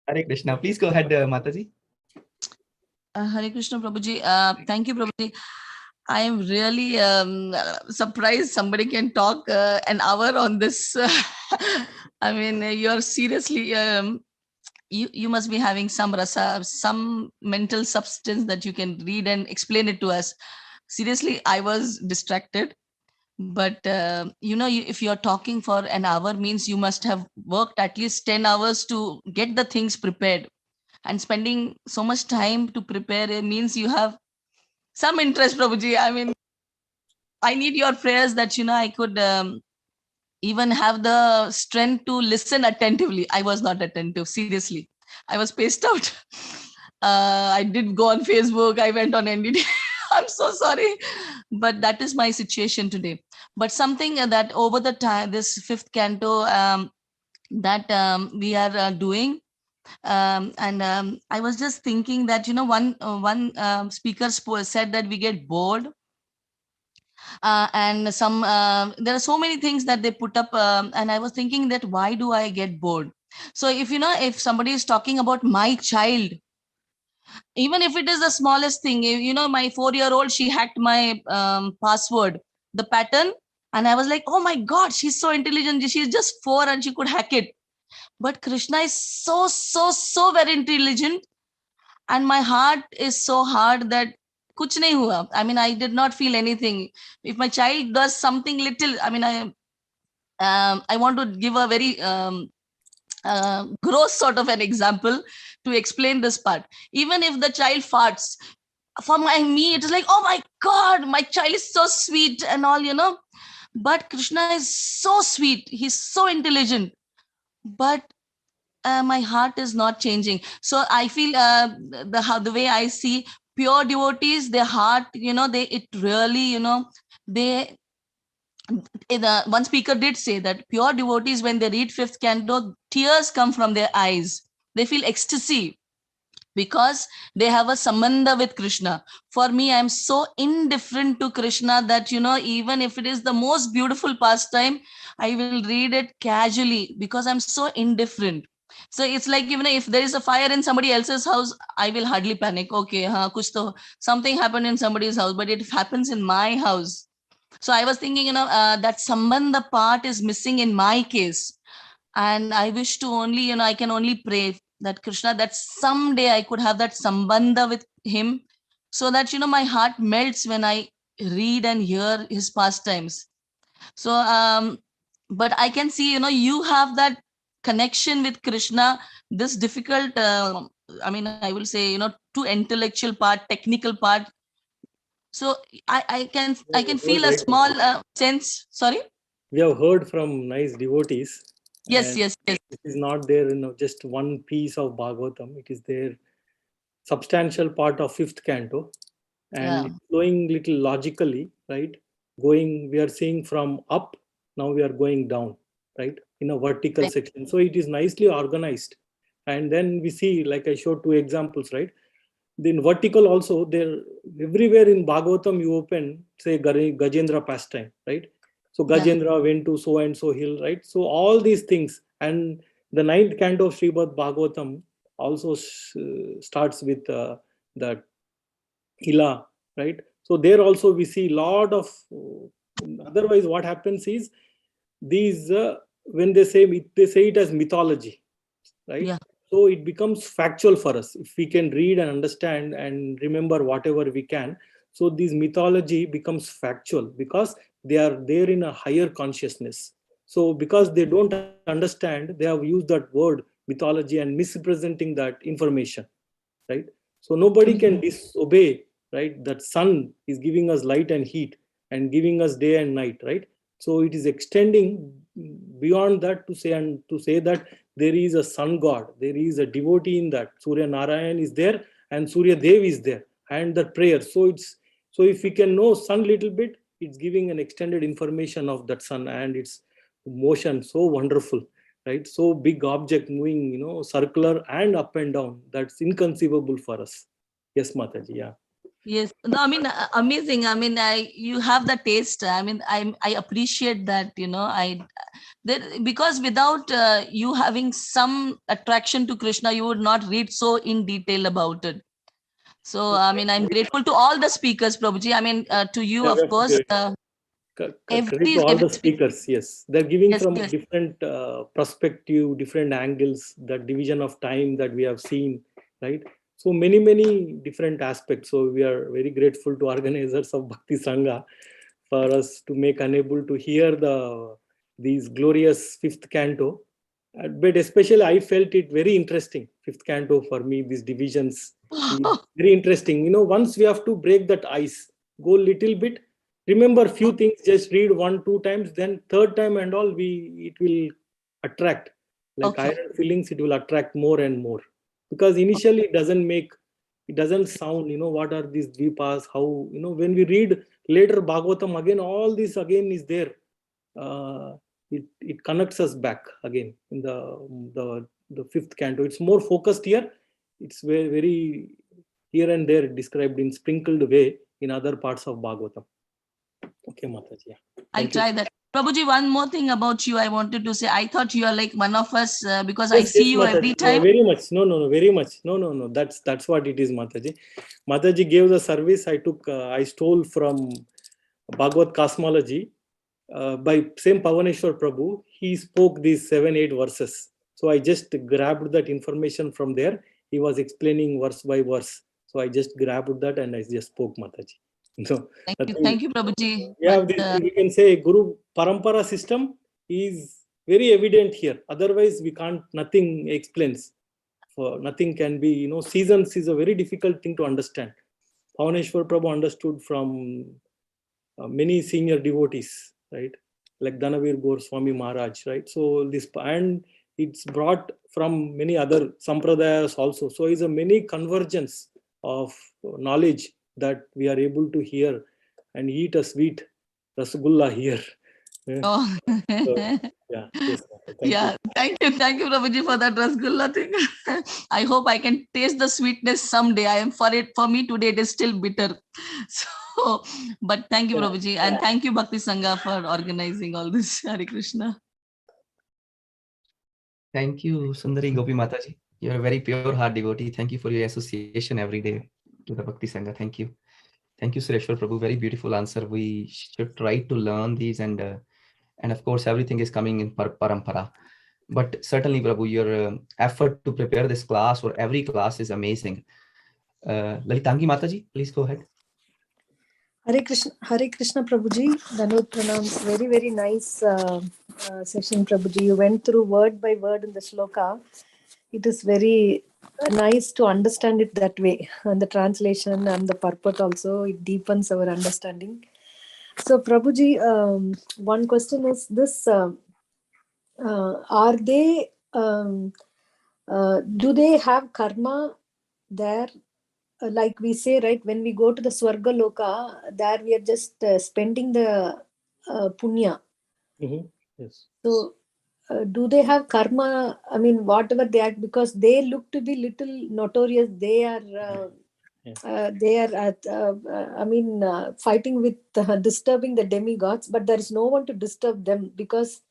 Hare Krishna. Please go ahead, Mataji. Hare Krishna, Prabhuji. Thank you, Prabhuji. I am really surprised somebody can talk an hour on this. I mean, you're seriously, you must be having some rasa, some mental substance that you can read and explain it to us. Seriously, I was distracted. But, if you're talking for an hour, means you must have worked at least 10 hours to get the things prepared. And spending so much time to prepare it means you have some interest, Prabhuji. I mean, I need your prayers that, I could even have the strength to listen attentively. I was not attentive, seriously. I was spaced out. I did go on Facebook. I went on NDD. I'm so sorry. But that is my situation today. But something that over the time, this 5th canto that we are doing, I was just thinking that, one speaker said that we get bored. And there are so many things that they put up, and I was thinking that why do I get bored? So if somebody is talking about my child, even if it is the smallest thing, my 4-year-old, she hacked my password, the pattern, and I was like, oh my God, she's so intelligent. She's just 4 and she could hack it. But Krishna is so very intelligent, and my heart is so hard that kuch nahi hua. I mean, I did not feel anything. If my child does something little, I mean, I want to give a very gross sort of an example to explain this part. Even if the child farts, for me, it is like, oh my God, my child is so sweet and all. But Krishna is so sweet. He's so intelligent. But my heart is not changing. So I feel the way I see pure devotees, their heart, one speaker did say that pure devotees, when they read 5th canto, tears come from their eyes. They feel ecstasy because they have a sambandha with Krishna. For me, I'm so indifferent to Krishna that, even if it is the most beautiful pastime, I will read it casually because I'm so indifferent. So it's like, if there is a fire in somebody else's house, I will hardly panic. Okay, something happened in somebody's house, but it happens in my house. So I was thinking, that sambandha part is missing in my case. And I wish to only, I can only pray that Krishna, that someday I could have that sambandha with him, so that, my heart melts when I read and hear his pastimes. So, but I can see, you have that connection with Krishna, this difficult, I will say, too intellectual part, technical part. So I can feel a small sense. Sorry? We have heard from nice devotees. Yes. It is not there in just one piece of Bhagavatam. It is there substantial part of 5th canto, and flowing little logically, right? We are seeing from up, now we are going down, right? In a vertical section. So it is nicely organized. And then we see, like I showed 2 examples, right? Then vertical also, there everywhere in Bhagavatam you open, say Gajendra pastime, right? So Gajendra went to so and so hill, right? So all these things, and the 9th canto of Srimad Bhagavatam also starts with that Ila, right? So there also we see lot of, otherwise what happens is these, when they say it as mythology, right? Yeah. So it becomes factual for us if we can read and understand and remember whatever we can. So this mythology becomes factual because they are there in a higher consciousness. So because they don't understand, they have used that word mythology and misrepresenting that information, right? So nobody can disobey, right? That sun is giving us light and heat and giving us day and night, right? So it is extending beyond that to say that there is a sun god, there is a devotee in that. Surya Narayan is there and Surya Dev is there, and the prayer. So if we can know sun little bit, it's giving an extended information of that sun and its motion. So wonderful, right? So big object moving, circular and up and down. That's inconceivable for us. Yes, Mataji. Yeah. Yes, no, I mean, amazing. I mean, you have the taste. I mean, I appreciate that. Because without you having some attraction to Krishna, you would not read so in detail about it. So, I mean, I'm grateful to all the speakers, Prabhuji. I mean, to you, of course. Credit to all the speakers. Yes, they're giving Yes, from yes. different perspective, different angles. That division of time that we have seen, right? So many different aspects. So we are very grateful to organizers of Bhakti Sangha for us to make unable to hear these glorious 5th canto. But especially I felt it very interesting. 5th canto for me, these divisions is very interesting. Once we have to break that ice, go little bit, remember few things, just read 1-2 times, then 3rd time and all, it will attract. Like iron fillings, it will attract more and more. Because initially it doesn't sound, what are these dvipas, how, when we read later Bhagavatam again, all this again is there. It connects us back again in the 5th canto. It's more focused here. It's very here and there described in sprinkled way in other parts of Bhagavatam. Okay, Mataji. Yeah. I try that. Prabhuji, one more thing about you I wanted to say. I thought you are like one of us because I see you every time. Very much. No, very much. No. That's what it is, Mataji. Mataji gave the service. I stole from Bhagavad Cosmology by same Pavaneshwar Prabhu. He spoke these 7-8 verses. So I just grabbed that information from there. He was explaining verse by verse. So I just grabbed that and I just spoke, Mataji. No, thank you, Prabhuji. Yeah, we can say Guru Parampara system is very evident here. Otherwise, nothing explains. Nothing can be, seasons is a very difficult thing to understand. Pavaneshwar Prabhu understood from many senior devotees, right? Like Dhanavir Gaur Swami Maharaj, right? So and it's brought from many other sampradayas also. So it's a many convergence of knowledge that we are able to hear and eat a sweet rasgulla here. Oh. Yeah. Yes, thank you, Prabhuji, for that rasgulla thing. I hope I can taste the sweetness someday. For me today it is still bitter. So, but thank you, Prabhuji, and thank you, Bhakti Sangha, for organizing all this. Hare Krishna. Thank you, Sundari Gopi Mataji. You're a very pure heart devotee. Thank you for your association every day to the Bhakti Sangha. Thank you. Thank you, Sureshwar Prabhu. Very beautiful answer. We should try to learn these, and of course, everything is coming in parampara. But certainly, Prabhu, your effort to prepare this class or every class is amazing. Lalitangi Mataji, please go ahead. Hare Krishna, Prabhuji. Dhanod pranams. Very, very nice session, Prabhuji. You went through word by word in the shloka. It is very nice to understand it that way. And the translation and the purport also, it deepens our understanding. So, Prabhuji, one question is this. Are they, do they have karma there? Like we say, right, when we go to the Swarga Loka, there we are just spending the punya. Mm-hmm. Yes. So do they have karma? I mean, whatever they act, because they look to be little notorious. They are fighting with disturbing the demigods, but there is no one to disturb them, because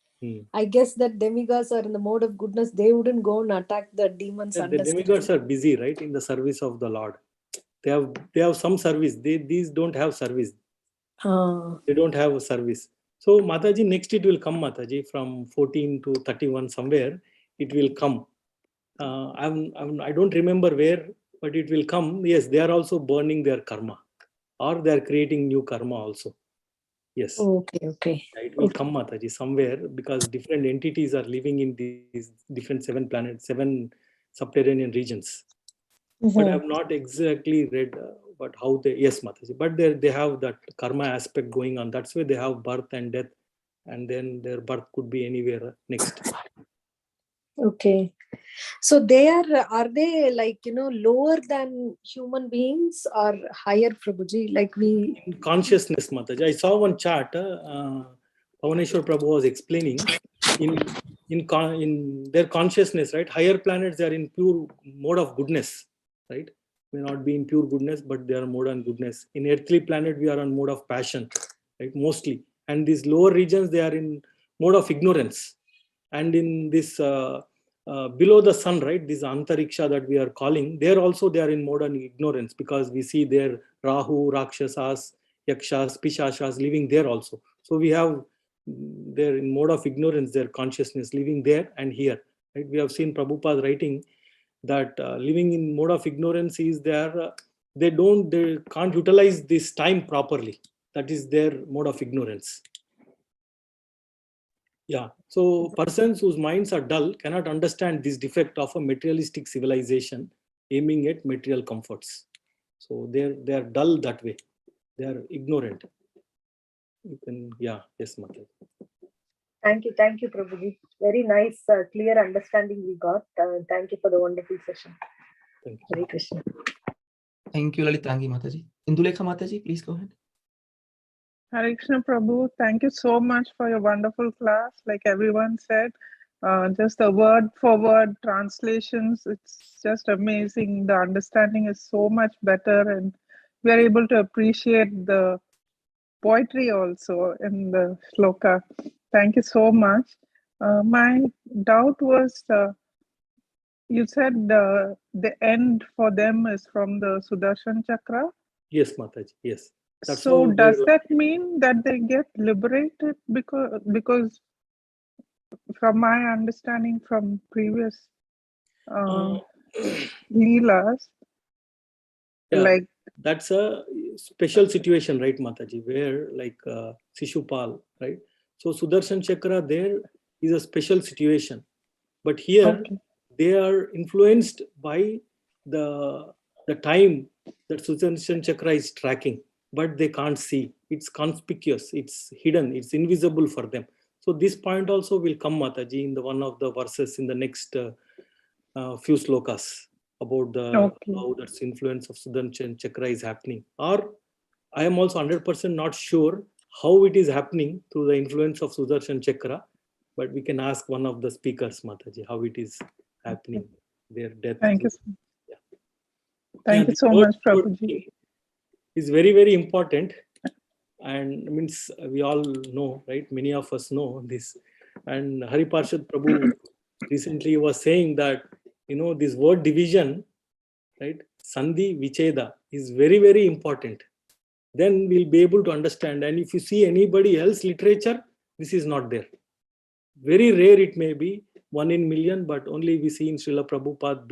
I guess that demigods are in the mode of goodness. They wouldn't go and attack the demons. The demigods are busy, right, in the service of the Lord. They have some service. These don't have service. They don't have a service. So Mataji, next it will come, Mataji, from 14 to 31 somewhere. It will come. I don't remember where, but it will come. Yes, they are also burning their karma, or they are creating new karma also. Yes. Okay. It will come, Mataji, somewhere, because different entities are living in these different 7 planets, 7 subterranean regions. But I have not exactly read but how they, yes, Mataji, but they have that karma aspect going on. That's why they have birth and death, and then their birth could be anywhere next. Okay. So are they like, lower than human beings or higher, Prabhuji? Like we... In consciousness, Mataji. I saw one chart, Pavaneshwar Prabhu was explaining, in their consciousness, right? Higher planets, they are in pure mode of goodness, right? May not be in pure goodness, but they are mode on goodness. In earthly planet, we are on mode of passion, right? Mostly. And these lower regions, they are in mode of ignorance. And in this below the sun, right? This antariksha that we are calling, they are in mode on ignorance, because we see their Rahu, Rakshasas, Yakshas, Pishashas living there also. So we have, they're in mode of ignorance, their consciousness living there and here. Right? We have seen Prabhupada writing that living in mode of ignorance is there, they can't utilize this time properly. That is their mode of ignorance. Yeah, so persons whose minds are dull cannot understand this defect of a materialistic civilization aiming at material comforts. So they are dull that way. They are ignorant. You can, yeah, yes, Mataji. Thank you, Prabhuji. Very nice, clear understanding we got. Thank you for the wonderful session. Thank you. Hare Krishna. Thank you, Lalitangi Mataji. Indulekha Mataji, please go ahead. Hare Krishna Prabhu, thank you so much for your wonderful class. Like everyone said, just the word for word translations, it's just amazing. The understanding is so much better, and we are able to appreciate the poetry also in the shloka. Thank you so much. My doubt was, you said the end for them is from the Sudarshan Chakra? Yes, Mataji, yes. That's so does that mean that they get liberated? Because from my understanding from previous Leelas, like that's a special situation, right, Mataji, where like Shishupal, right? So Sudarshan Chakra there is a special situation, but here they are influenced by the time that Sudarshan Chakra is tracking, but they can't see. It's conspicuous, it's hidden, it's invisible for them. So this point also will come, Mataji, in the one of the verses in the next few slokas about the how that's influence of Sudarshan Chakra is happening. Or I am also 100% not sure how it is happening through the influence of Sudarshan Chakra, but we can ask one of the speakers, Mataji, how it is happening. Their death. Thank you. Yeah. Thank you so much, Prabhuji. Is very, very important, and means we all know, right? Many of us know this. And Hari Parshad Prabhu recently was saying that, this word division, right? Sandhi Vicheda is very, very important. Then we'll be able to understand. And if you see anybody else literature, this is not there. Very rare it may be, 1 in million, but only we see in Srila Prabhupada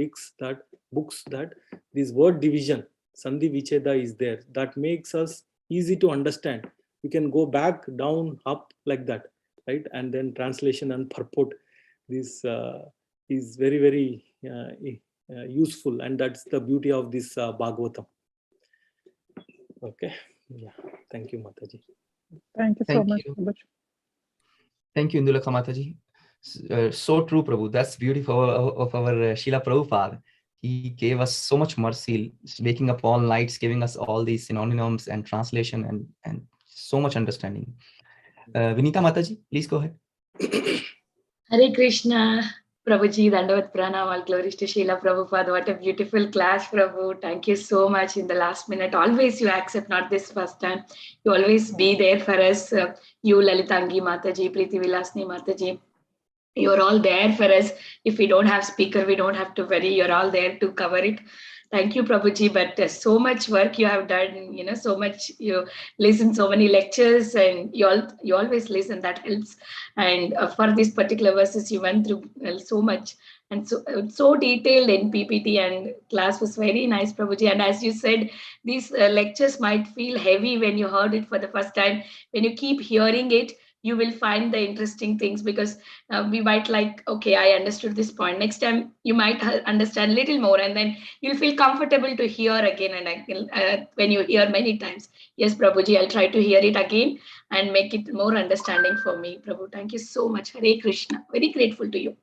books that this word division, Sandhi Vicheda, is there. That makes us easy to understand. We can go back, down, up, like that, right? And then translation and purport. This is very, very useful, and that's the beauty of this Bhagavatam. Okay. Yeah. Thank you, Mataji. Thank you so much. Thank you, Indulekha Mataji. So true, Prabhu. That's beautiful of our Srila Prabhupada. He gave us so much mercy, waking up all nights, giving us all these synonyms and translation and so much understanding. Vinita Mataji, please go ahead. Hare Krishna, Prabhuji, Dandavat Pranam, all glories to Srila Prabhupada. What a beautiful class, Prabhu. Thank you so much in the last minute. Always you accept, not this first time. You always be there for us. You, Lalitangi Mataji, Preeti Vilasni Mataji. You're all there for us. If we don't have speaker, we don't have to worry. You're all there to cover it. Thank you, Prabhuji. But so much work you have done, so much, you listen so many lectures and you always listen. That helps. And for these particular verses, you went through so much and so detailed in PPT, and class was very nice, Prabhuji. And as you said, these lectures might feel heavy when you heard it for the first time. When you keep hearing it, you will find the interesting things, because we might like, okay, I understood this point. Next time you might understand a little more, and then you'll feel comfortable to hear again and again when you hear many times. Yes, Prabhuji, I'll try to hear it again and make it more understanding for me. Prabhu, thank you so much. Hare Krishna. Very grateful to you.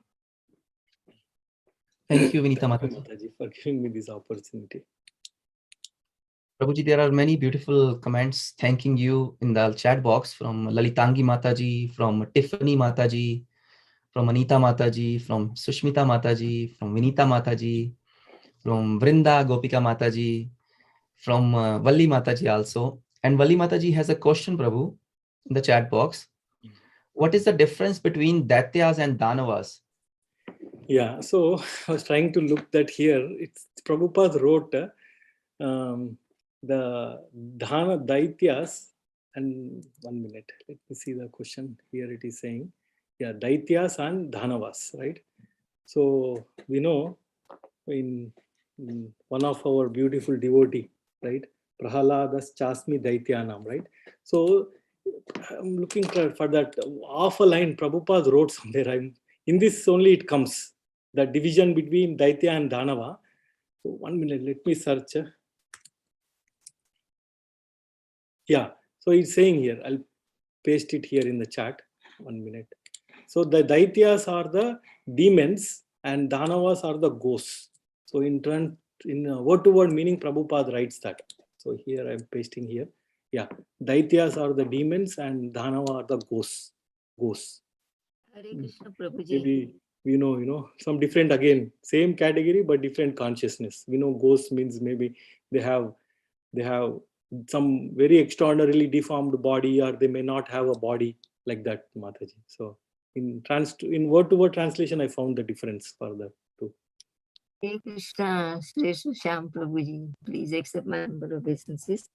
Thank you, Vinita Thank you, Mataji. Mataji, for giving me this opportunity. Prabhuji, there are many beautiful comments thanking you in the chat box from Lalitangi Mataji, from Tiffany Mataji, from Anita Mataji, from Sushmita Mataji, from Vinita Mataji, from Vrinda Gopika Mataji, from Valli Mataji also. And Valli Mataji has a question, Prabhu, in the chat box. What is the difference between Dathyas and Dhanovas? Yeah, so I was trying to look that here. It's Prabhupada wrote the Dathyas, and 1 minute, let me see the question. Here it is saying, yeah, Dathyas and Dhanovas, right? So we know in one of our beautiful devotee, right? Prahaladas Chasmi Daityanam, right? So I'm looking for that half a line Prabhupada wrote somewhere. In this only it comes, the division between Daitya and Dhanava. So 1 minute, let me search. Yeah, so it's saying here, I'll paste it here in the chat. 1 minute. So the Daityas are the demons and Dhanavas are the ghosts. So in word to word meaning, Prabhupada writes that. So here I'm pasting here. Yeah, Daityas are the demons and Dhanava are the ghosts. Hare Krishna, Prabhuji. Maybe we know some different, again, same category but different consciousness. We know ghosts means maybe they have some very extraordinarily deformed body, or they may not have a body, like that, Mataji. So in word to word translation, I found the difference for that too. Hare Krishna, Sureswar Shyam Prabhuji. Please accept my humble obeisances.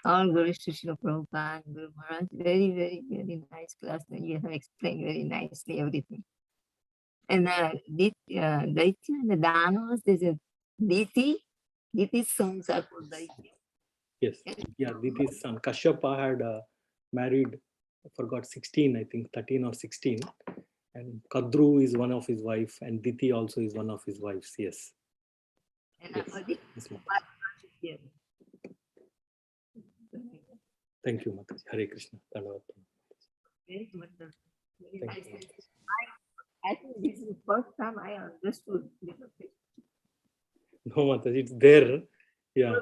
All glories to Srila Prabhupada, Guru Maharaj. Very, very, very nice class. You have explained very nicely everything. And Daitya and the Dhanovas, there's a Diti's sons are called Daitya. Yes, yeah, Diti's son. Kashyapa had married, I forgot, 16, I think, 13 or 16. And Kadru is one of his wife, and Diti also is one of his wives, yes. And Yes. Thank you, Mataji. Hare Krishna. Very wonderful. I think this is the first time I understood. No, Mataji, it's there. Yeah.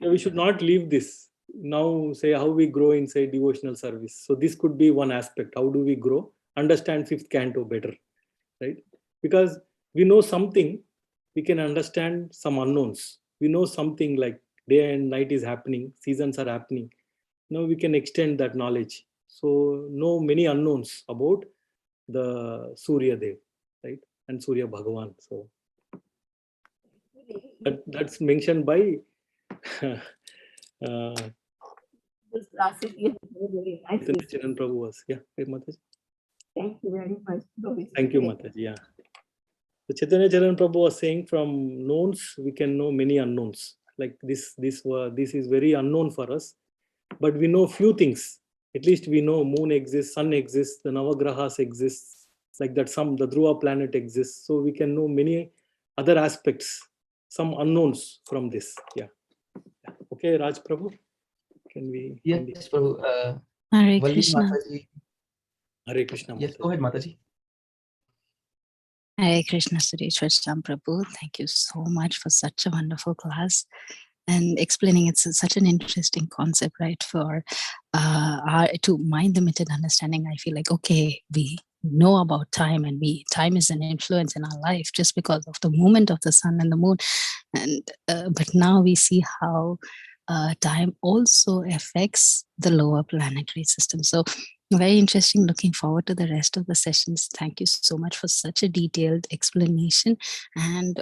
We should not leave this. Now, say how we grow in, say, devotional service. So this could be one aspect. How do we grow? Understand fifth canto better, right? Because we know something, we can understand some unknowns. We know something like day and night is happening, seasons are happening. Now we can extend that knowledge. So know many unknowns about the Surya Dev, right? And Surya Bhagavan. So that's mentioned by This classic is very nice. Charan Prabhu was. Yeah, Mataji. Thank you very much. Thank you, Mataji. Yeah. So Chaitanya Charan Prabhu was saying, from knowns we can know many unknowns. Like this is very unknown for us, but we know few things. At least we know moon exists, sun exists, the Navagrahas exists, like that. The Dhruva planet exists. So we can know many other aspects, some unknowns from this. Yeah. Okay, Raj Prabhu. Can we? Yes, Prabhu. Hare Krishna. Mataji. Hare Krishna. Yes, go ahead, Mataji. Hare Krishna, Sureswar Shyam Prabhu. Thank you so much for such a wonderful class and explaining it's such an interesting concept, right? For to mind limited understanding, I feel like, okay, we know about time, and time is an influence in our life just because of the movement of the sun and the moon. And but now we see how time also affects the lower planetary system. So very interesting. Looking forward to the rest of the sessions. Thank you so much for such a detailed explanation and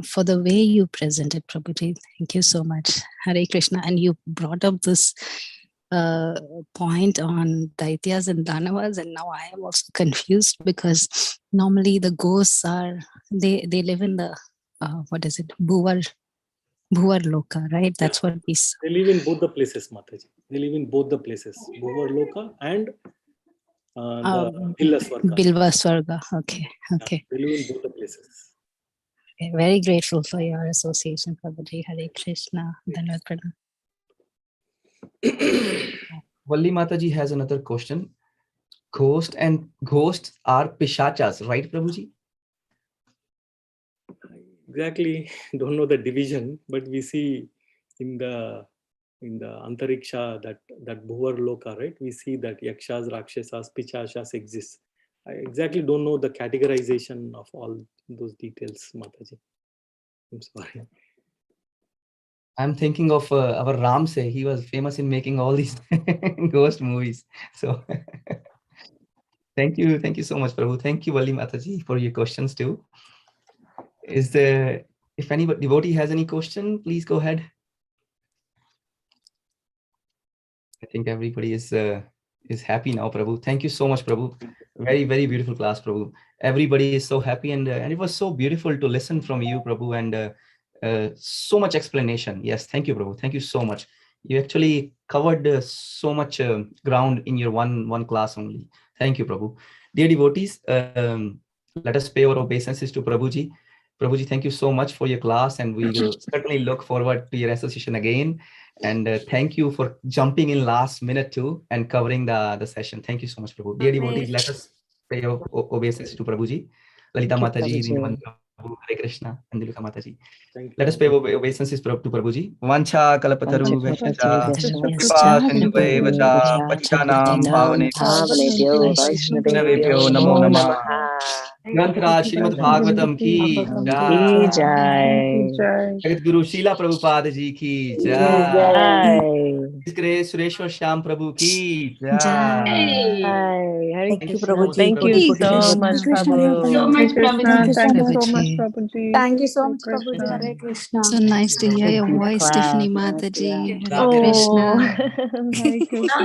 for the way you presented, Prabhuji. Thank you so much. Hare Krishna. And you brought up this point on Dathyas and Dhanovas, and now I am also confused because normally the ghosts are, they live in the what is it, Bhuvar Loka, right? That's what we saw. They live in both the places, Mataji. They live in both the places, Bhuvar Loka and the Bilva Swarga. Okay. They live in both the places. Okay. Very grateful for your association, Prabhuji. Hare Krishna. Dhanavad Pranam. Valli Mataji has another question. Ghosts are pishachas, right, Prabhuji? Exactly, don't know the division, but we see in the Antariksha that Bhuvar Loka, right? We see that Yakshas, Rakshasas, Pichashas exist. I exactly don't know the categorization of all those details, Mataji. I'm sorry. I'm thinking of our Ramse. He was famous in making all these ghost movies. So thank you so much, Prabhu. Thank you, Valli Mataji, for your questions too. If any devotee has any question, please go ahead. I think everybody is happy now, Prabhu. Thank you so much, Prabhu. Very, very beautiful class, Prabhu. Everybody is so happy, and it was so beautiful to listen from you, Prabhu, and so much explanation. Yes, thank you, Prabhu. Thank you so much. You actually covered so much ground in your one class only. Thank you, Prabhu. Dear devotees, let us pay our obeisances to Prabhuji. Prabhuji, thank you so much for your class, and we will certainly look forward to your association again. And thank you for jumping in last minute too and covering the session. Thank you so much, Prabhu. Dear devotees, let us pay our obeisances to Prabhuji. Lalita Mataji, Prabhu, Hare Krishna, and Dilika Mataji. Let us pay obeisances to Prabhuji. Vancha kalapataru vesha, kripa sindhuve vacha, pachanam bhavanebhyo Vaishnavebhyo namo namah. Grantaraj Srimad Bhagavatam ki jai. Jagat Guru Srila Prabhupada ji ki jai. His Grace Sureswar Shyam Prabhu ki jai. Thank you, Prabhuji. Thank you so much, Prabhu. So much, Prabhuji. Thank you so much, Prabhuji. Thank you so much, Prabhuji. Hare Krishna. So nice to hear your voice, Tiffany Mataji. Hare Oh, Krishna. Hare Krishna.